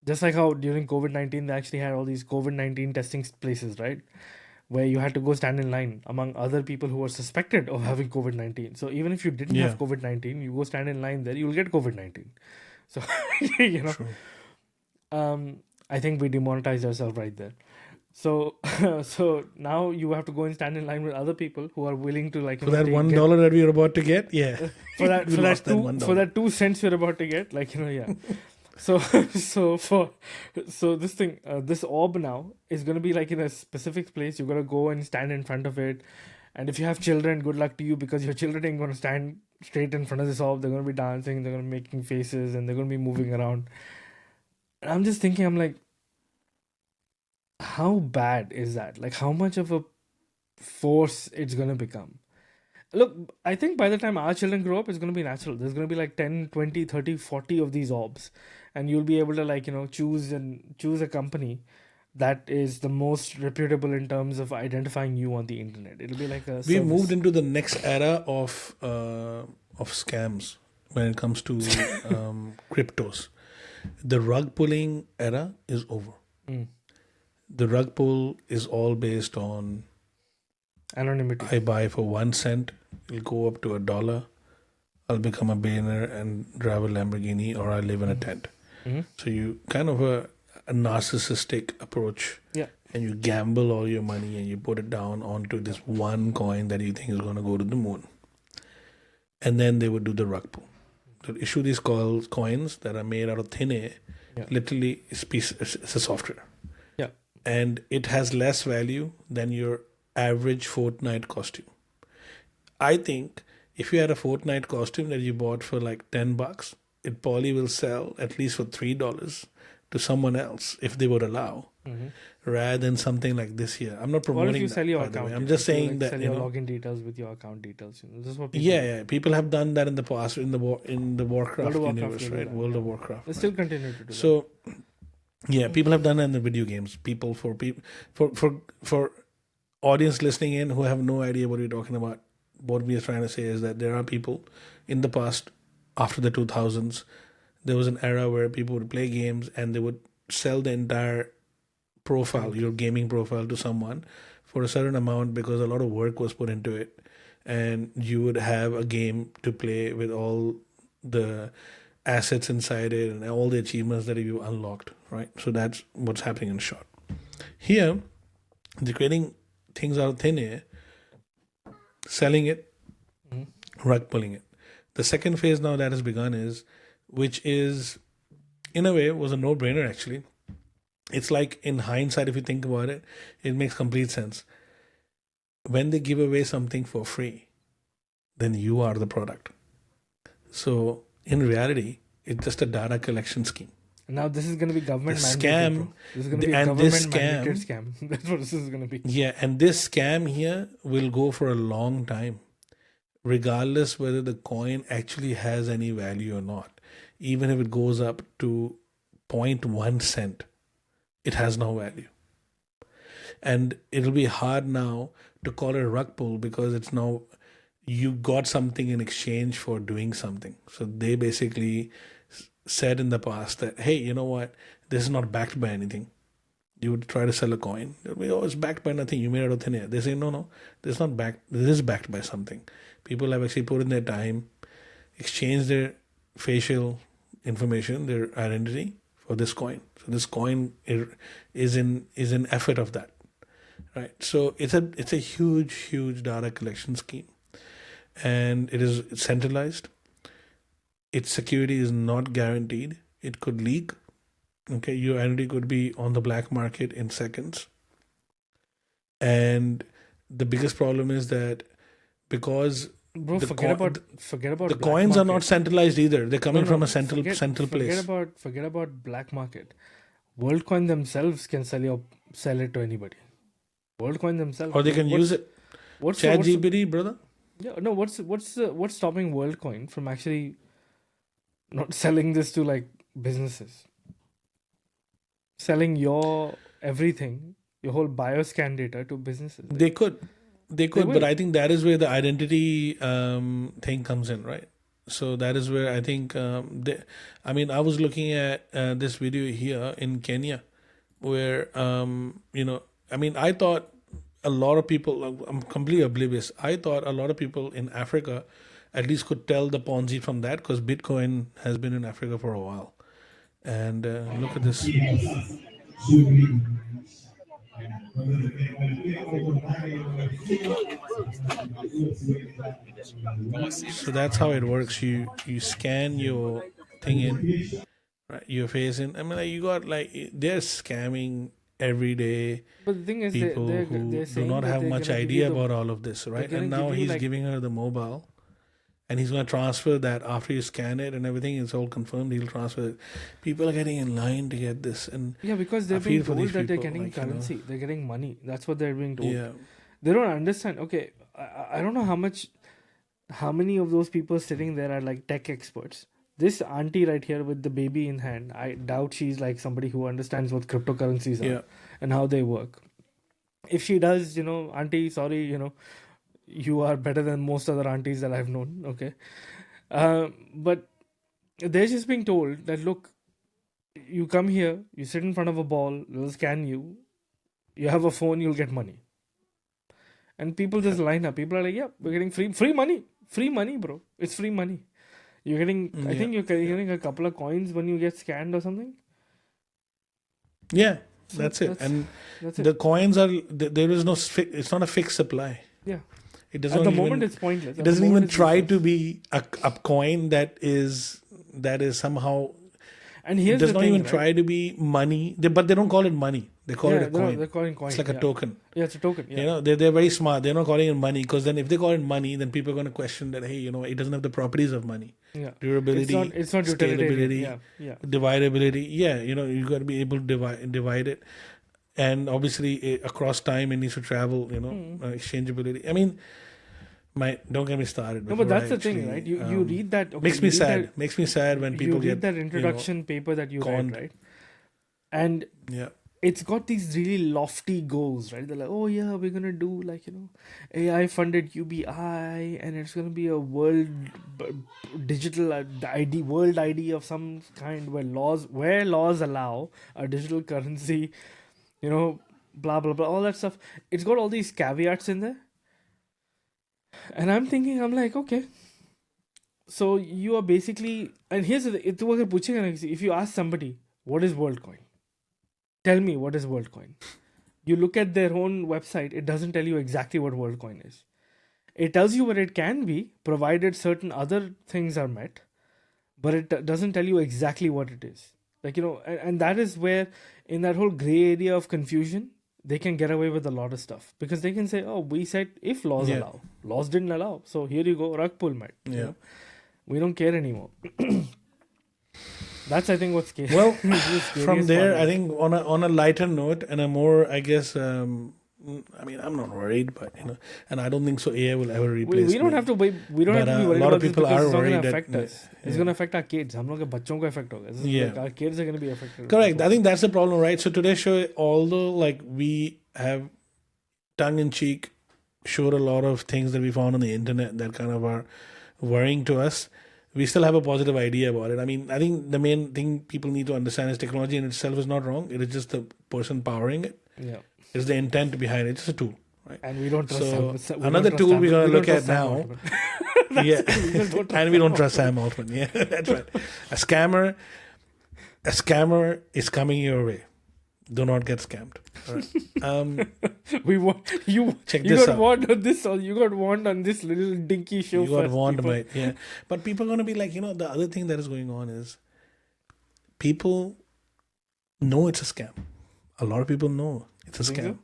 Just like how during COVID-19, they actually had all these COVID-19 testing places, right? Where you had to go stand in line among other people who were suspected of having COVID-19. So even if you didn't have COVID-19, you go stand in line there, you'll get COVID-19. So, I think we demonetized ourselves right there. So now you have to go and stand in line with other people who are willing to for that $1 that we were about to get, for that 2 cents you're about to get, So this thing, this orb now is gonna be like in a specific place. You're gonna go and stand in front of it, and if you have children, good luck to you because your children ain't gonna stand straight in front of this orb. They're gonna be dancing, they're gonna be making faces, and they're gonna be moving around. And I'm just thinking, I'm like, how bad is that? Like, how much of a force it's going to become. Look, I think by the time our children grow up, it's going to be natural. There's going to be like 10, 20, 30, 40 of these orbs. And you'll be able to like, choose a company that is the most reputable in terms of identifying you on the internet. It'll be like a We service. moved into the next era of scams when it comes to cryptos. The rug pulling era is over. The rug pull is all based on Anonymity. I buy for 1 cent, it'll go up to $1. I'll become a billionaire and drive a Lamborghini, or I live in a tent. So you kind of a narcissistic approach. Yeah. And you gamble all your money and you put it down onto this one coin that you think is going to go to the moon. And then they would do the rug pull. They'll issue these coins that are made out of thin air. Yeah. Literally, it's a software. Yeah. And it has less value than your average Fortnite costume. I think if you had a Fortnite costume that you bought for like $10, it probably will sell at least for $3 to someone else if they would allow, rather than something like this here. I'm not promoting What if you that, sell your by the account? way. I'm just saying like that sell your login details with your account details. This is what people yeah, people have done that in the past in the Warcraft World of universe, Warcraft, right? yeah. World of Warcraft. They still continue to do So, yeah, people have done that in the video games. People for audience listening in who have no idea what we're talking about. What we are trying to say is that there are people in the past, after the 2000s, there was an era where people would play games and they would sell the entire profile, your gaming profile, to someone for a certain amount because a lot of work was put into it, and you would have a game to play with all the assets inside it and all the achievements that you unlocked, right? So that's what's happening in short. Here, they're creating things out of thin air, selling it, rug pulling it. The second phase now that has begun is, which is, in a way, was a no-brainer actually. It's like, in hindsight, if you think about it, it makes complete sense. When they give away something for free, then you are the product. So, in reality, it's just a data collection scheme. Now this is going to be government The mandated. scam- Bro. This is going to be a and government this mandated scam. That's what this is going to be. Yeah, and this scam here will go for a long time, regardless whether the coin actually has any value or not. Even if it goes up to 0.1 cent, it has no value. And it'll be hard now to call it a rug pull because it's now you got something in exchange for doing something. So they basically said in the past that, hey, you know what? This is not backed by anything. You would try to sell a coin. Oh, it's backed by nothing. You made it out of thin air. They say, no, this is not backed. This is backed by something. People have actually put in their time, exchanged their facial information, their identity for this coin. So this coin is an effort of that, right? So it's a huge data collection scheme, and it is centralized. Its security is not guaranteed. It could leak. Okay, your identity could be on the black market in seconds. And the biggest problem is that because Bro, the forget about the black coins are market. not centralized either. They're coming No, from no, a central place. Forget about black market. Worldcoin themselves can sell it to anybody. Worldcoin themselves, Or they can use it. What's Chat the, GPT, brother. yeah, no, what's stopping Worldcoin from actually not selling this to like businesses? Selling your everything, your whole bioscan data to businesses. They could, but will. I think that is where the identity thing comes in, right? So that is where I think I was looking at this video here in Kenya, where I thought a lot of people. I'm completely oblivious. I thought a lot of people in Africa at least could tell the Ponzi from that because Bitcoin has been in Africa for a while. And look at this. So that's how it works. You scan your thing in, right? Your face in. I mean, like, you got like they're scamming every day. But the thing is, People they're who do saying not that have they're much gonna give idea you the- about all of this, right? gonna And now give you, he's like- giving her the mobile, and he's going to transfer that after you scan it and everything. It's all confirmed. He'll transfer it. People are getting in line to get this, and Yeah, because I they're feel being for told these that they're people, getting like, currency. They're getting money. That's what they're being told. yeah. They don't understand. Okay, I don't know how many of those people sitting there are like tech experts. This auntie right here with the baby in hand, I doubt she's like somebody who understands what cryptocurrencies are Yeah. and how they work. If she does, auntie, sorry, you are better than most other aunties that I've known. Okay, but they're just being told that, look, you come here, you sit in front of a ball, they'll scan you. You have a phone, you'll get money. And people just line up. People are like, yeah, we're getting free money, bro. It's free money. You're getting, I think you're getting a couple of coins when you get scanned or something. Yeah, that's it. And That's it. the coins are, there is no, it's not a fixed supply. Yeah. It At doesn't the even, moment, it's pointless. it doesn't even try to be a coin that is somehow, And it here's does the not thing, even right? try to be money. But they don't call it money. They call it a coin. They're calling coin. It's like a yeah. token. Yeah, it's a token. Yeah. You know, they're very smart. They're not calling it money, because then if they call it money, then people are going to question that, hey, it doesn't have the properties of money. Yeah. Durability, It's not utilitarian. scalability, Yeah. dividability. Yeah, you got to be able to divide it. And obviously, across time, it needs to travel, exchangeability. I mean, don't get me started. No, but before that's I the thing, actually, right? You read that. Okay, makes me sad. Makes me sad when people you read get that introduction paper that you conned. read, right? And Yeah. it's got these really lofty goals, right? They're like, oh yeah, we're gonna do like AI funded UBI, and it's gonna be a digital world ID of some kind where laws allow a digital currency, blah blah blah, all that stuff. It's got all these caveats in there, and I'm like, okay. So you are basically, and here's the if you ask somebody what is Worldcoin, tell me what is Worldcoin. You look at their own website, it doesn't tell you exactly what Worldcoin is. It tells you what it can be, provided certain other things are met, but it doesn't tell you exactly what it is. And that is where, in that whole gray area of confusion, they can get away with a lot of stuff. Because they can say, oh, we said if laws allow. Laws didn't allow. So here you go, rug pull, mat. Yeah. We don't care anymore. That's, I think, what's scary. Well, from there, I think on a lighter note and a more, I guess, I mean, I'm not worried, but and I don't think so. AI will ever replace. We don't have to be. We don't have to be worried about this because it's not going to affect us. It's going to affect our kids. हम लोग के बच्चों को affect होगा. Like our kids are going to be affected. Correct. I think that's the problem, right? So today's show, although like we have tongue in cheek showed a lot of things that we found on the internet that kind of are worrying to us, we still have a positive idea about it. I mean, I think the main thing people need to understand is technology in itself is not wrong. It is just the person powering it. Yeah. It's the intent behind it. It's just a tool. Right? And we don't trust Sam. Another tool we're going to look at now. Yeah. And we don't trust Sam Altman. Yeah, that's right. A scammer is coming your way. Do not get scammed. All right. We want you. Check you this got out. warned on this. You got warned on this little dinky show. You got first, warned people. by yeah. But people are going to be like, the other thing that is going on is people know it's a scam. A lot of people know it's a scam. So?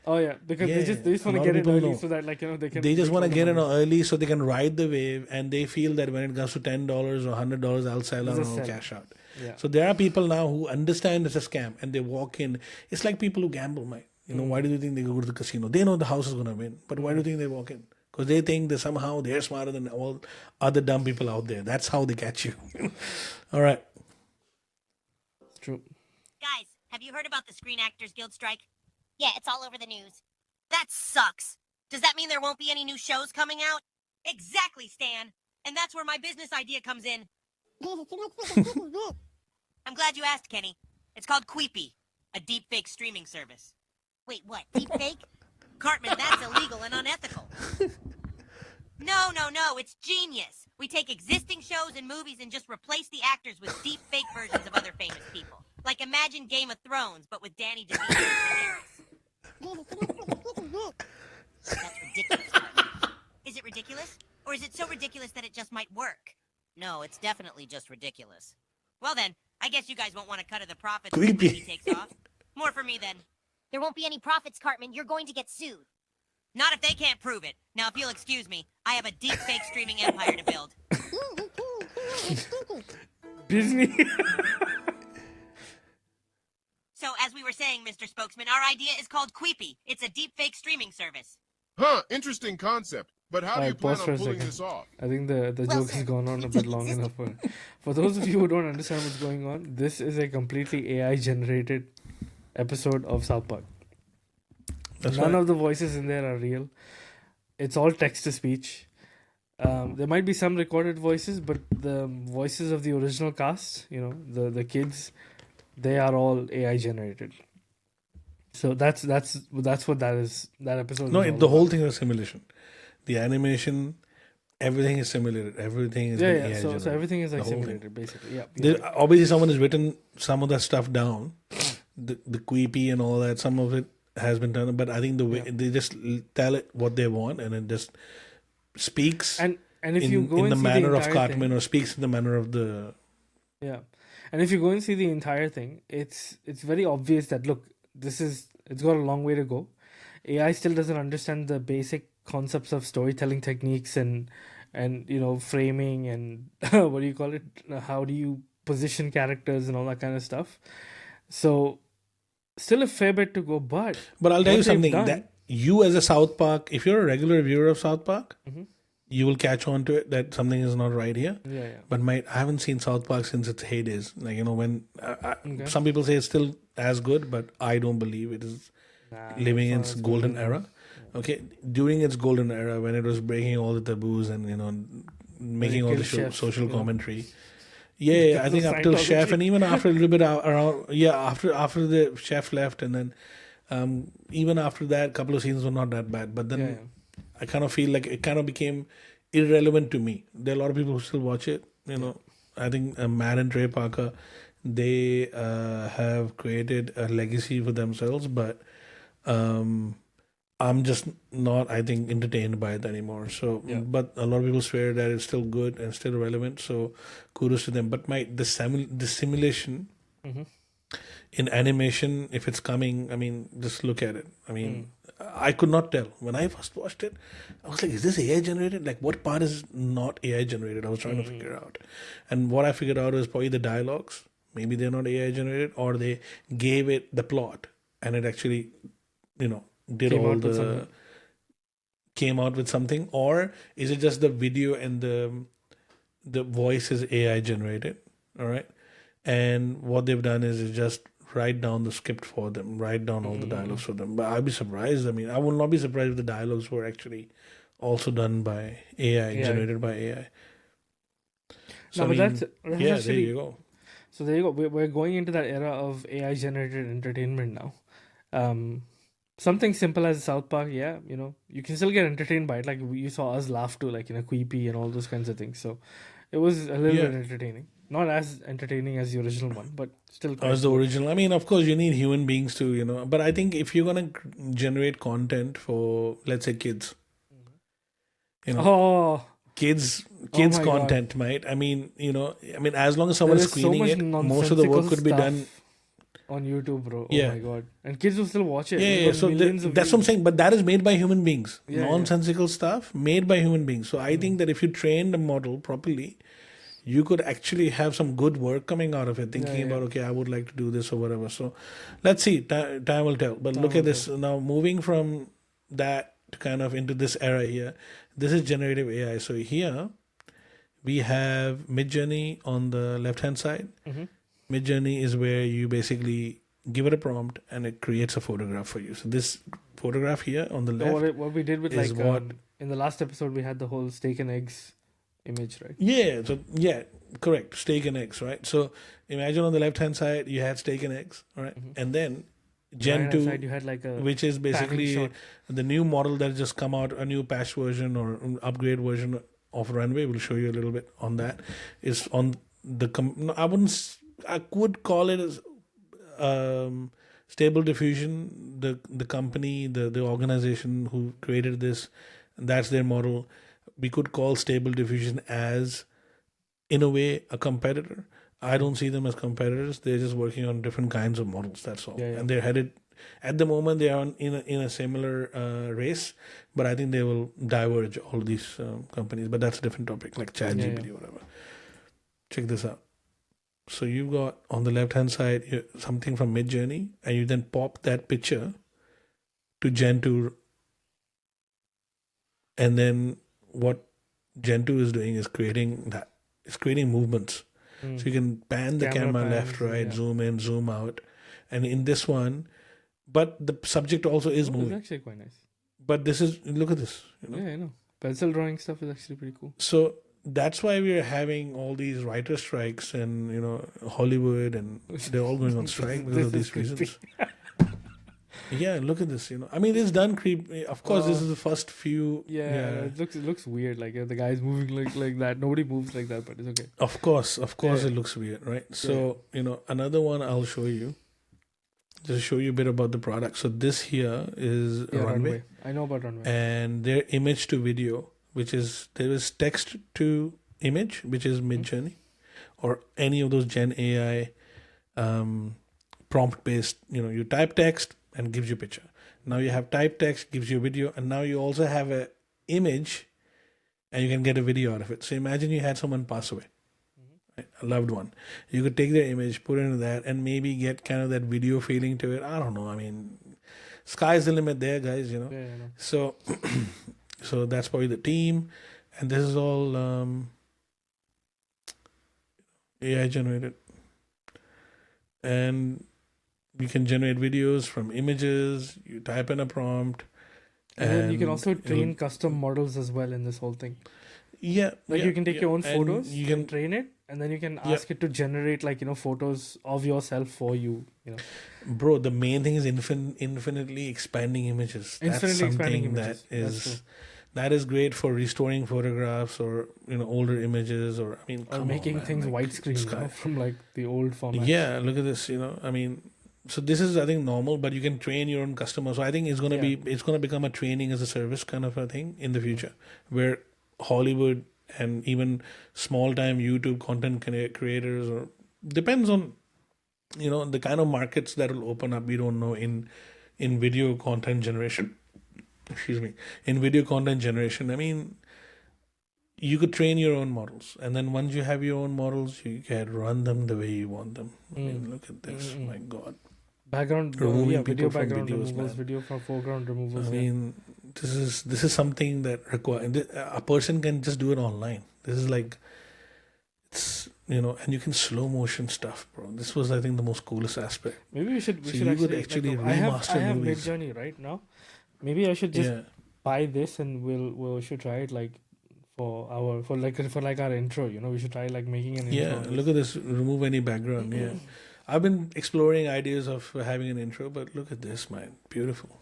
Oh yeah, because they just want to get in early so that they can. They just want to get in early so they can ride the wave, and they feel that when it comes to $10 or $100, I'll sell and I'll cash out. Yeah. So there are people now who understand it's a scam and they walk in. It's like people who gamble, mate. Why do you think they go to the casino? They know the house is going to win, but why do you think they walk in? Because they think that somehow they're smarter than all other dumb people out there. That's how they catch you. All right. It's true. Guys, have you heard about the Screen Actors Guild strike? Yeah, it's all over the news. That sucks. Does that mean there won't be any new shows coming out? Exactly, Stan. And that's where my business idea comes in. I'm glad you asked, Kenny. It's called Queepy, a deepfake streaming service. Wait, what? Deepfake? Cartman, that's illegal and unethical. No, it's genius. We take existing shows and movies and just replace the actors with deepfake versions of other famous people. Like imagine Game of Thrones, but with Danny DeVito and Daenerys. That's ridiculous, Cartman. Is it ridiculous? Or is it so ridiculous that it just might work? No, it's definitely just ridiculous. Well then, I guess you guys won't want to cut of the profits when Creepy. he takes off. More for me then. There won't be any profits, Cartman. You're going to get sued. Not if they can't prove it. Now, if you'll excuse me, I have a deep fake streaming empire to build. Disney. So, as we were saying, Mr. Spokesman, our idea is called Queepy. It's a deep fake streaming service. Huh, interesting concept. But how do you plan Pause for on a pulling second. this off? I think the Well, joke has sir, gone on a bit long enough. For those of you who don't understand what's going on, this is a completely AI generated episode of South Park. That's None right. of the voices in there are real. It's all text to speech. There might be some recorded voices, but the voices of the original cast, the kids, they are all AI generated. So that's what that is. That episode. No, is all the whole about. thing is simulation. The animation, everything is simulated. Everything is been Yeah. AI So generated. everything is like The whole thing. simulated, basically. Yeah. Obviously, someone has written some of that stuff down, the creepy and all that. Some of it has been done, but I think the way they just tell it what they want, and it just speaks And if you go in and the see manner the of entire Cartman, thing, or speaks in the manner of the. yeah, and if you go and see the entire thing, it's very obvious that look, it's got a long way to go. AI still doesn't understand the basic concepts of storytelling techniques and framing and what do you call it? How do you position characters and all that kind of stuff? So still a fair bit to go, but But I'll tell what you they've something done- that you, as a South Park, if you're a regular viewer of South Park, Mhm. you will catch on to it that something is not right here. Yeah. But I haven't seen South Park since its heydays. Like, when Okay. some people say it's still as good, but I don't believe it is Nah, living in it's its not as golden good anymore. era. Okay, during its golden era, when it was breaking all the taboos and making all the killed Chef, social you know. commentary. Yeah, I Because think of up till Chef, Scientology. and even after a little bit around, after the Chef left, and then even after that, a couple of scenes were not that bad. But then Yeah. I kind of feel like it kind of became irrelevant to me. There are a lot of people who still watch it. I think Matt and Trey Parker, they have created a legacy for themselves, but I'm just not, I think, entertained by it anymore. So, Yeah. but a lot of people swear that it's still good and still relevant. So, kudos to them. But the simulation Mhm. in animation, if it's coming, I mean, just look at it. I mean, I could not tell when I first watched it. I was like, "Is this AI generated? Like, what part is not AI generated?" I was trying to figure out, and what I figured out was probably the dialogues. Maybe they're not AI generated, or they gave it the plot, and it actually, did Came all out with the something. came out with something, or is it just the video and the voice is AI generated? All right, and what they've done is just write down the script for them, write down all the dialogues for them. But I'd be surprised. I mean, I would not be surprised if the dialogues were actually also done by AI, generated by AI. So, No, but that's yeah, there actually. you go. So there you go. We're going into that era of AI generated entertainment now. Something simple as South Park, yeah, you can still get entertained by it. Like you saw us laugh to, like Queepy and all those kinds of things. So it was a little Yeah. bit entertaining. Not as entertaining as the original one, but still. As the original. I mean, of course, you need human beings to, but I think if you're going to generate content for, let's say, kids, Oh, kids my God. content, right? I mean, as long as someone there is is so screening much it, most of the work nonsensical could be stuff done. on YouTube, bro. Yeah. Oh my God, and kids will still watch it. Yeah, It's yeah. got So millions of that's what I'm views. saying. But that is made by human beings. Yeah, yeah. Nonsensical stuff made by human beings. So I think that if you train the model properly, you could actually have some good work coming out of it. Thinking Yeah, yeah. about, okay, I would like to do this or whatever. So let's see. Time will tell. But look will at this now. Moving from that to kind of into this era here. This is generative AI. So here we have Midjourney on the left hand side. Mhm. Midjourney is where you basically give it a prompt and it creates a photograph for you. So this photograph here on the So left, what we did with is like what- in the last episode, we had the whole steak and eggs image, right? yeah, so yeah, correct, steak and eggs, right? So imagine on the left hand side you had steak and eggs, right? And then Gen Right-hand 2, side, you had like a which is basically shot. the new model that just come out, a new patch version or upgrade version of Runway. We'll show you a little bit on that. Is on the no, I could call it as Stable Diffusion, the company, the organization who created this, that's their model. We could call Stable Diffusion as, in a way, a competitor. I don't see them as competitors. They're just working on different kinds of models. That's all, Yeah, yeah. and they're headed. At the moment, they are in a similar race, but I think they will diverge all these companies. But that's a different topic, like ChatGPT Yeah. or whatever. Check this out. So you've got on the left hand side something from Midjourney, and you then pop that picture to Gen 2 and then what Gen 2 is doing is creating that. It's creating movements. So you can pan the Camera camera left, pans, right, yeah. zoom in, zoom out. And in this one, but the subject also is It's moving. actually quite nice. But this is, look at this. You know? Yeah, I know. Pencil drawing stuff is actually pretty cool. So that's why we are having all these writer strikes, and Hollywood, and they're all going on strike because of This is these reasons. creepy. Yeah, look at this. I mean, it's done creep. Of course, this is the first few. Yeah, it looks weird. Like the guy's moving like that. Nobody moves like that, but it's okay. Of course, Yeah. it looks weird, right? So another one I'll show you. Just show you a bit about the product. So this here is Yeah, Runway, I know about Runway. and their image to video, which is there is text to image, which is Mid Journey, or any of those Gen AI prompt based. You type text and gives you picture. Now you have type text, gives you video, and now you also have a image, and you can get a video out of it. So imagine you had someone pass away, right? A loved one. You could take their image, put it into that, and maybe get kind of that video feeling to it. I don't know. I mean, sky's the limit there, guys. Yeah, I know. So, so that's probably the team, and this is all AI generated, and you can generate videos from images. You type in a prompt, And then you can also it'll- train custom models as well in this whole thing. Yeah, Like yeah, you can take yeah. your own And photos, You you can can train it, and then you can Yeah. ask it to generate photos of yourself for you. Bro, the main thing is infinitely expanding images. Infinitely expanding That's images. something That's true. that is great for restoring photographs, or older images, or Or come on, making man, things like, widescreen sky. from like the old format. Yeah, look at this. So this is, I think, normal, but you can train your own customers. So I think it's gonna it's gonna become a training as a service kind of a thing in the future, where Hollywood and even small time YouTube content creators, or depends on the kind of markets that will open up. We don't know in video content generation. Excuse me. In video content generation, I mean, you could train your own models, and then once you have your own models, you can run them the way you want them. I mean, look at this. My God. Background, Removing video people from background videos, removals, man. video from foreground removals. I yeah. mean, this is something that a person can just do it online. This is like, it's and you can slow motion stuff, bro. This was, I think, the most coolest aspect. Maybe we should So actually, you could actually I have remaster movies. Midjourney right now. Maybe I should just Yeah, buy this, and we should try it for our intro. We should try making an intro. yeah. Look at this. Remove any background. Yeah, I've been exploring ideas of having an intro, but look at this, man. Beautiful.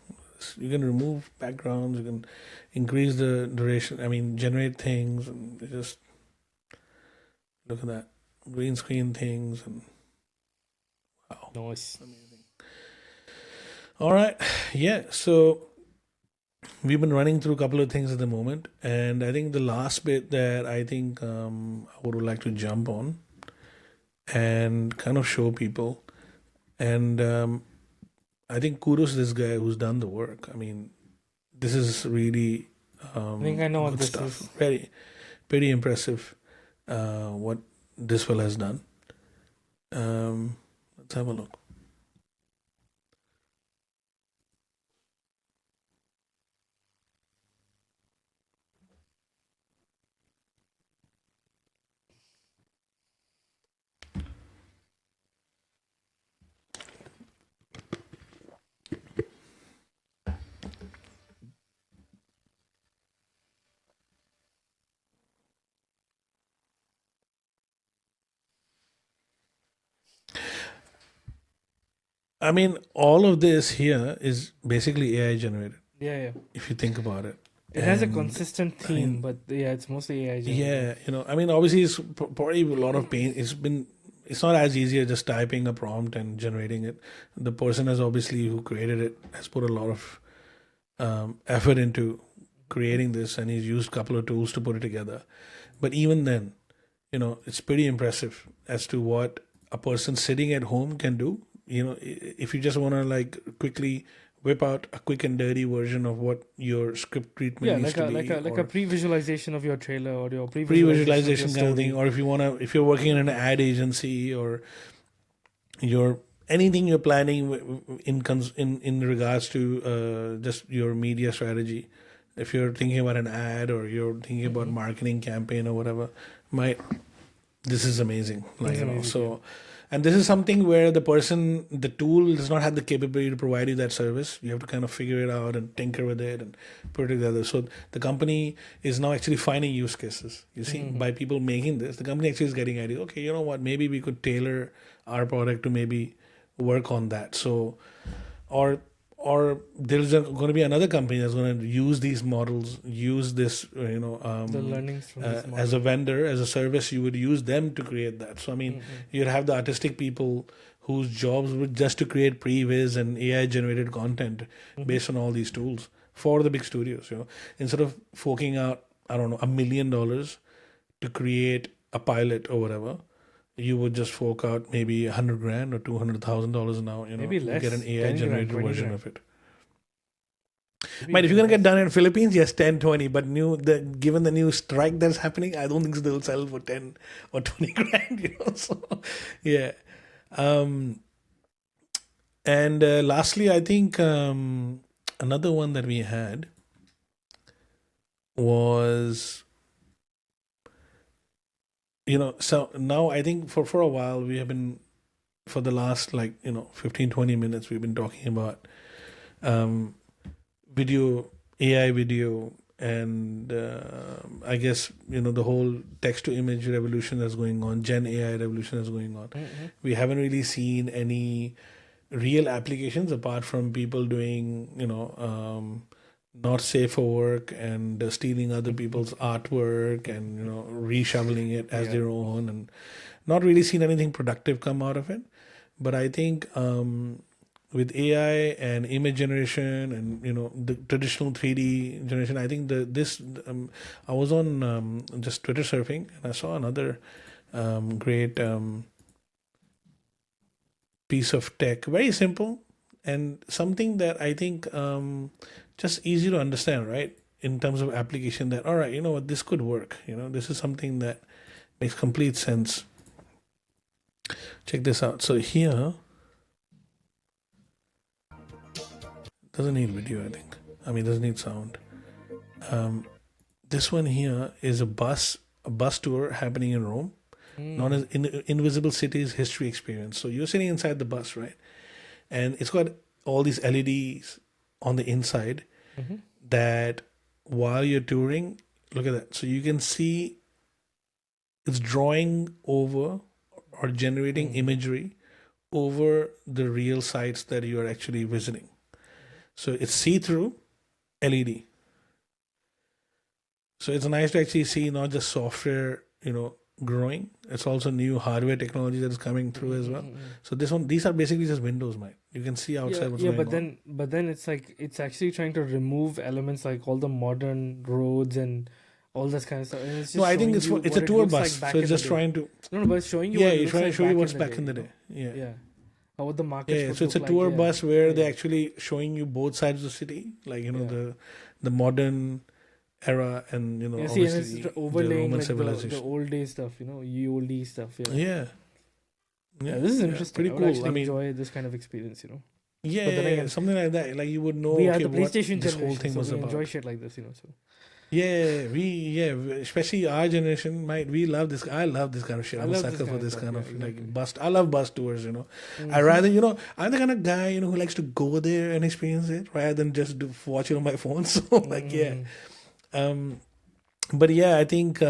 You can remove backgrounds. You can increase the duration. I mean, generate things, and just look at that green screen things, and wow. Nice. All right. Yeah. So we've been running through a couple of things at the moment, and I think the last bit that I think I would like to jump on and kind of show people, and I think kudos to this guy who's done the work. I mean, this is really I think I know what good this stuff. is. Very impressive what this fellow has done. Let's have a look. I mean, all of this here is basically AI generated, Yeah. if you think about it. It has a And, consistent theme, but it's mostly AI generated. yeah, I mean, obviously, it's probably a lot of pain. It's not as easy as just typing a prompt and generating it. The person has obviously who created it has put a lot of effort into creating this, and he's used a couple of tools to put it together. But even then, it's pretty impressive as to what a person sitting at home can do. If you just want to quickly whip out a quick and dirty version of what your script treatment Yeah, needs to be, like or a pre-visualization of your trailer or your pre-visualization of your kind of thing, story. or if you're working in an ad agency, or anything you're planning in regards to just your media strategy, if you're thinking about an ad or you're thinking about marketing campaign or whatever, this is amazing. Like, so, and this is something where the tool does not have the capability to provide you that service. You have to kind of figure it out and tinker with it and put it together. So the company is now actually finding use cases. You see, by people making this, the company actually is getting ideas. Okay, you know what? Maybe we could tailor our product to maybe work on that. So, or there's going to be another company that's going to use these models, use this, The learnings from this model. as a vendor, as a service, you would use them to create that. So, I mean, you'd have the artistic people whose jobs would just to create pre-viz and AI-generated content based on all these tools for the big studios, Instead of forking out, I don't know, $1 million to create a pilot or whatever, you would just fork out maybe $100,000 or $200,000 now, Maybe less, get an 10 AI-generated grand, 20 version grand. of it. Maybe But if you're even gonna get done in Philippines, yes, 10, 20. But given the new strike that's happening, I don't think they'll sell for 10 or 20 grand. So yeah. And lastly, I think another one that we had was, so now I think for a while we have been, for the last 15, 20 minutes, we've been talking about video, AI video, and I guess, the whole text to image revolution that's going on, Gen AI revolution that's going on. We haven't really seen any real applications apart from people doing, not safe for work and stealing other people's artwork and reshoveling it as their own, and not really seen anything productive come out of it. But I think with AI and image generation and the traditional 3D generation, I think I was on just Twitter surfing and I saw another great piece of tech, very simple and something that I think just easy to understand, right? In terms of application, that all right, you know what, this could work. This is something that makes complete sense. Check this out. So here, doesn't need video, I think. I mean, doesn't need sound. This one here is a bus tour happening in Rome, known as Invisible Cities History Experience. So you're sitting inside the bus, right? And it's got all these LEDs on the inside that while you're touring, look at that. So you can see it's drawing over or generating imagery over the real sites that you are actually visiting. So it's see-through LED. So it's nice to actually see not just software, growing. It's also new hardware technology that is coming through as well. So these are basically just windows, mate. You can see outside what's going on. But then it's like it's actually trying to remove elements like all the modern roads and all this kind of stuff. And it's just No, I think it's a tour bus. Like so it's just trying to. No, but it's showing you. Yeah, what it it's looks trying to like show you what's back day, in the day. Yeah. Yeah. How would the market? Yeah, so it's a tour bus where they're actually showing you both sides of the city, like the modern era and see, and obviously it's overlaying the Roman like civilization. the old day stuff, ye olde stuff. Yeah. This is interesting. Pretty I would cool. actually I mean, enjoy this kind of experience. Yeah, but then again, something like that. Like you would know. We are okay, the PlayStation what this whole generation, thing so was we about. enjoy shit like this. So. Yeah, especially our generation, we love this. I love this kind of shit. I'm a love sucker this for kind of this stuff, kind yeah, of exactly. bus. I love bus tours. I rather, I'm the kind of guy, who likes to go there and experience it rather than just watch it on my phone. So but yeah, I think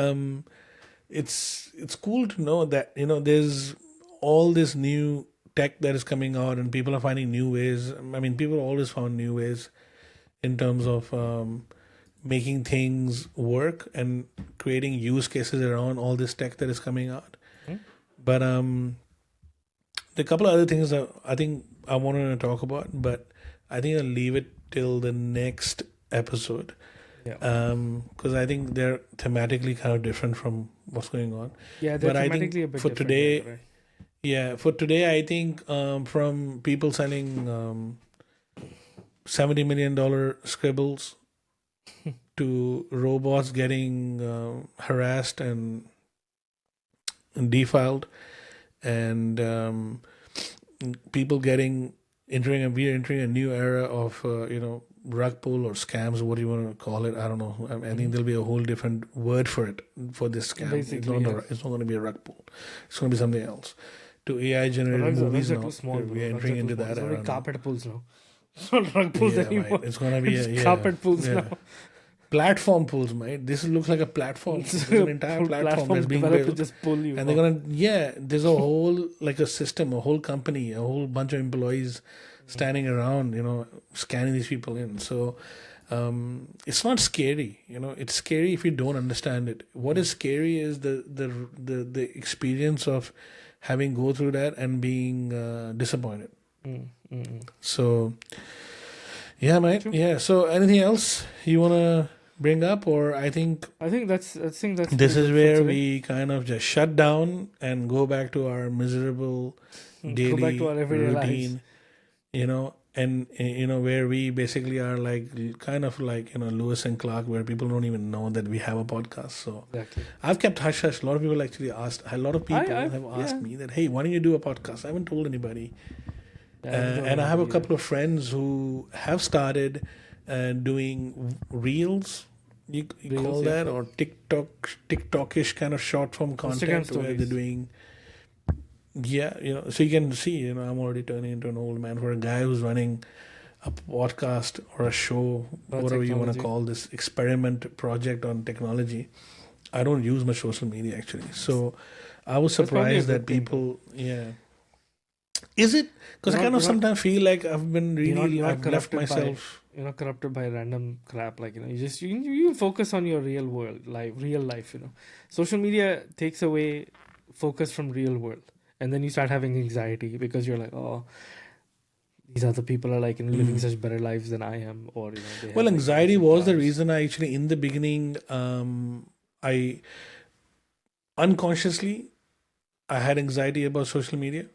it's cool to know that there's all this new tech that is coming out and people are finding new ways. I mean, people always found new ways in terms of making things work and creating use cases around all this tech that is coming out. But there are a couple of other things that I think I wanted to talk about, but I think I'll leave it till the next episode. Because I think they're thematically kind of different from what's going on. Yeah, they're but I thematically think a bit for different, today, right? for today, I think from people selling $70 million scribbles to robots getting harassed and defiled, and people we're entering a new era of rug pull or scams, what do you want to call it? I don't know. I think there'll be a whole different word for it, for this scam. Basically, It's not going to be a rug pull. It's going to be something else. To AI generated Rugs movies are now. too small. We're entering into that It's era only now. carpet pulls now. It's not rug pulls Yeah, anymore. mate. It's going to be It's carpet pulls now. Platform pulls, mate. This looks like a platform. There's an entire Full platform that's being developed to built. just pull you. And they're gonna, there's a whole, like a system, a whole company, a whole bunch of employees standing around, scanning these people in. So it's not scary, it's scary if you don't understand it. What is scary is the experience of having go through that and being disappointed. So yeah, mate. Yeah. So anything else you wanna bring up, or I think that's this pretty is good for where today. we kind of just shut down and go back to our miserable daily Go back to our everyday routine, and where we basically are like kind of like Lewis and Clark, where people don't even know that we have a podcast. So Exactly. I've kept hush hush. A lot of people actually asked. A lot of people have asked yeah. me that, hey, why don't you do a podcast? I haven't told anybody. Yeah, And I have a couple of friends who have started doing reels. You Reels, call yeah. that, or TikTokish kind of short form content where stories. they're doing. Yeah, so you can see, I'm already turning into an old man. For a guy who's running a podcast or a show, About whatever you want to technology. call this experiment project on technology, I don't use much social media actually. So I was That's probably a surprised that good thing, people, Is it? Because I kind of You're not- sometimes feel like I've been really, you're not I've left corrupted myself. You're not corrupted by random crap. Like you focus on your real life. Social media takes away focus from real world, and then you start having anxiety because you're like, oh, these other people are like living such better lives than I am, or they have, Well, like, anxiety fancy was the cars. reason I actually, in the beginning, I unconsciously, I had anxiety about social media,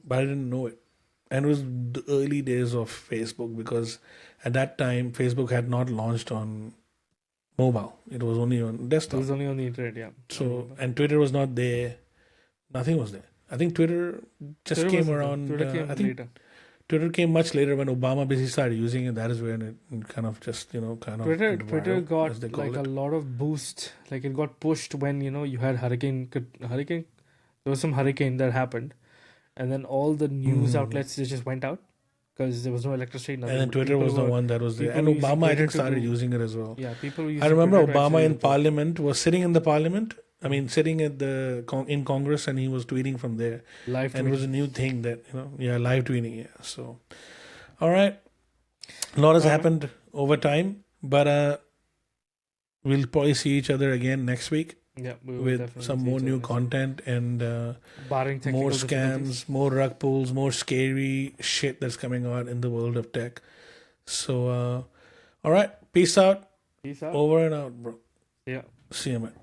but I didn't know it. And it was the early days of Facebook, because at that time, Facebook had not launched on mobile. It was only on It desktop. was only on the internet, yeah. So, and Twitter was not there. Nothing was there. I think Twitter just Twitter came wasn't there. around. Twitter came I think later. Twitter came much later when Obama basically started using it. That is when it kind of just, kind of Twitter went Twitter viral, as got they call like it. a lot of boost. Like it got pushed when you had hurricane. There was some hurricane that happened, and then all the news outlets just went out because there was no electricity. Nothing. And then Twitter People was the were- one that was there. people And were using Obama, I Twitter think, to started do- using it as well. Yeah, people were using I remember Twitter to Obama actually in report. Parliament was sitting in the Parliament. I mean, sitting at in Congress, and he was tweeting from there. Live And it was tweeting. a new thing that, live tweeting. Yeah. So, all right. A lot has happened over time, but we'll probably see each other again next week Yeah, we will with definitely some see more each new other. content and Barring technical more difficulties. scams, more rug pulls, more scary shit that's coming out in the world of tech. So, all right. Peace out. Peace out. Over and out, bro. Yeah. See you, man.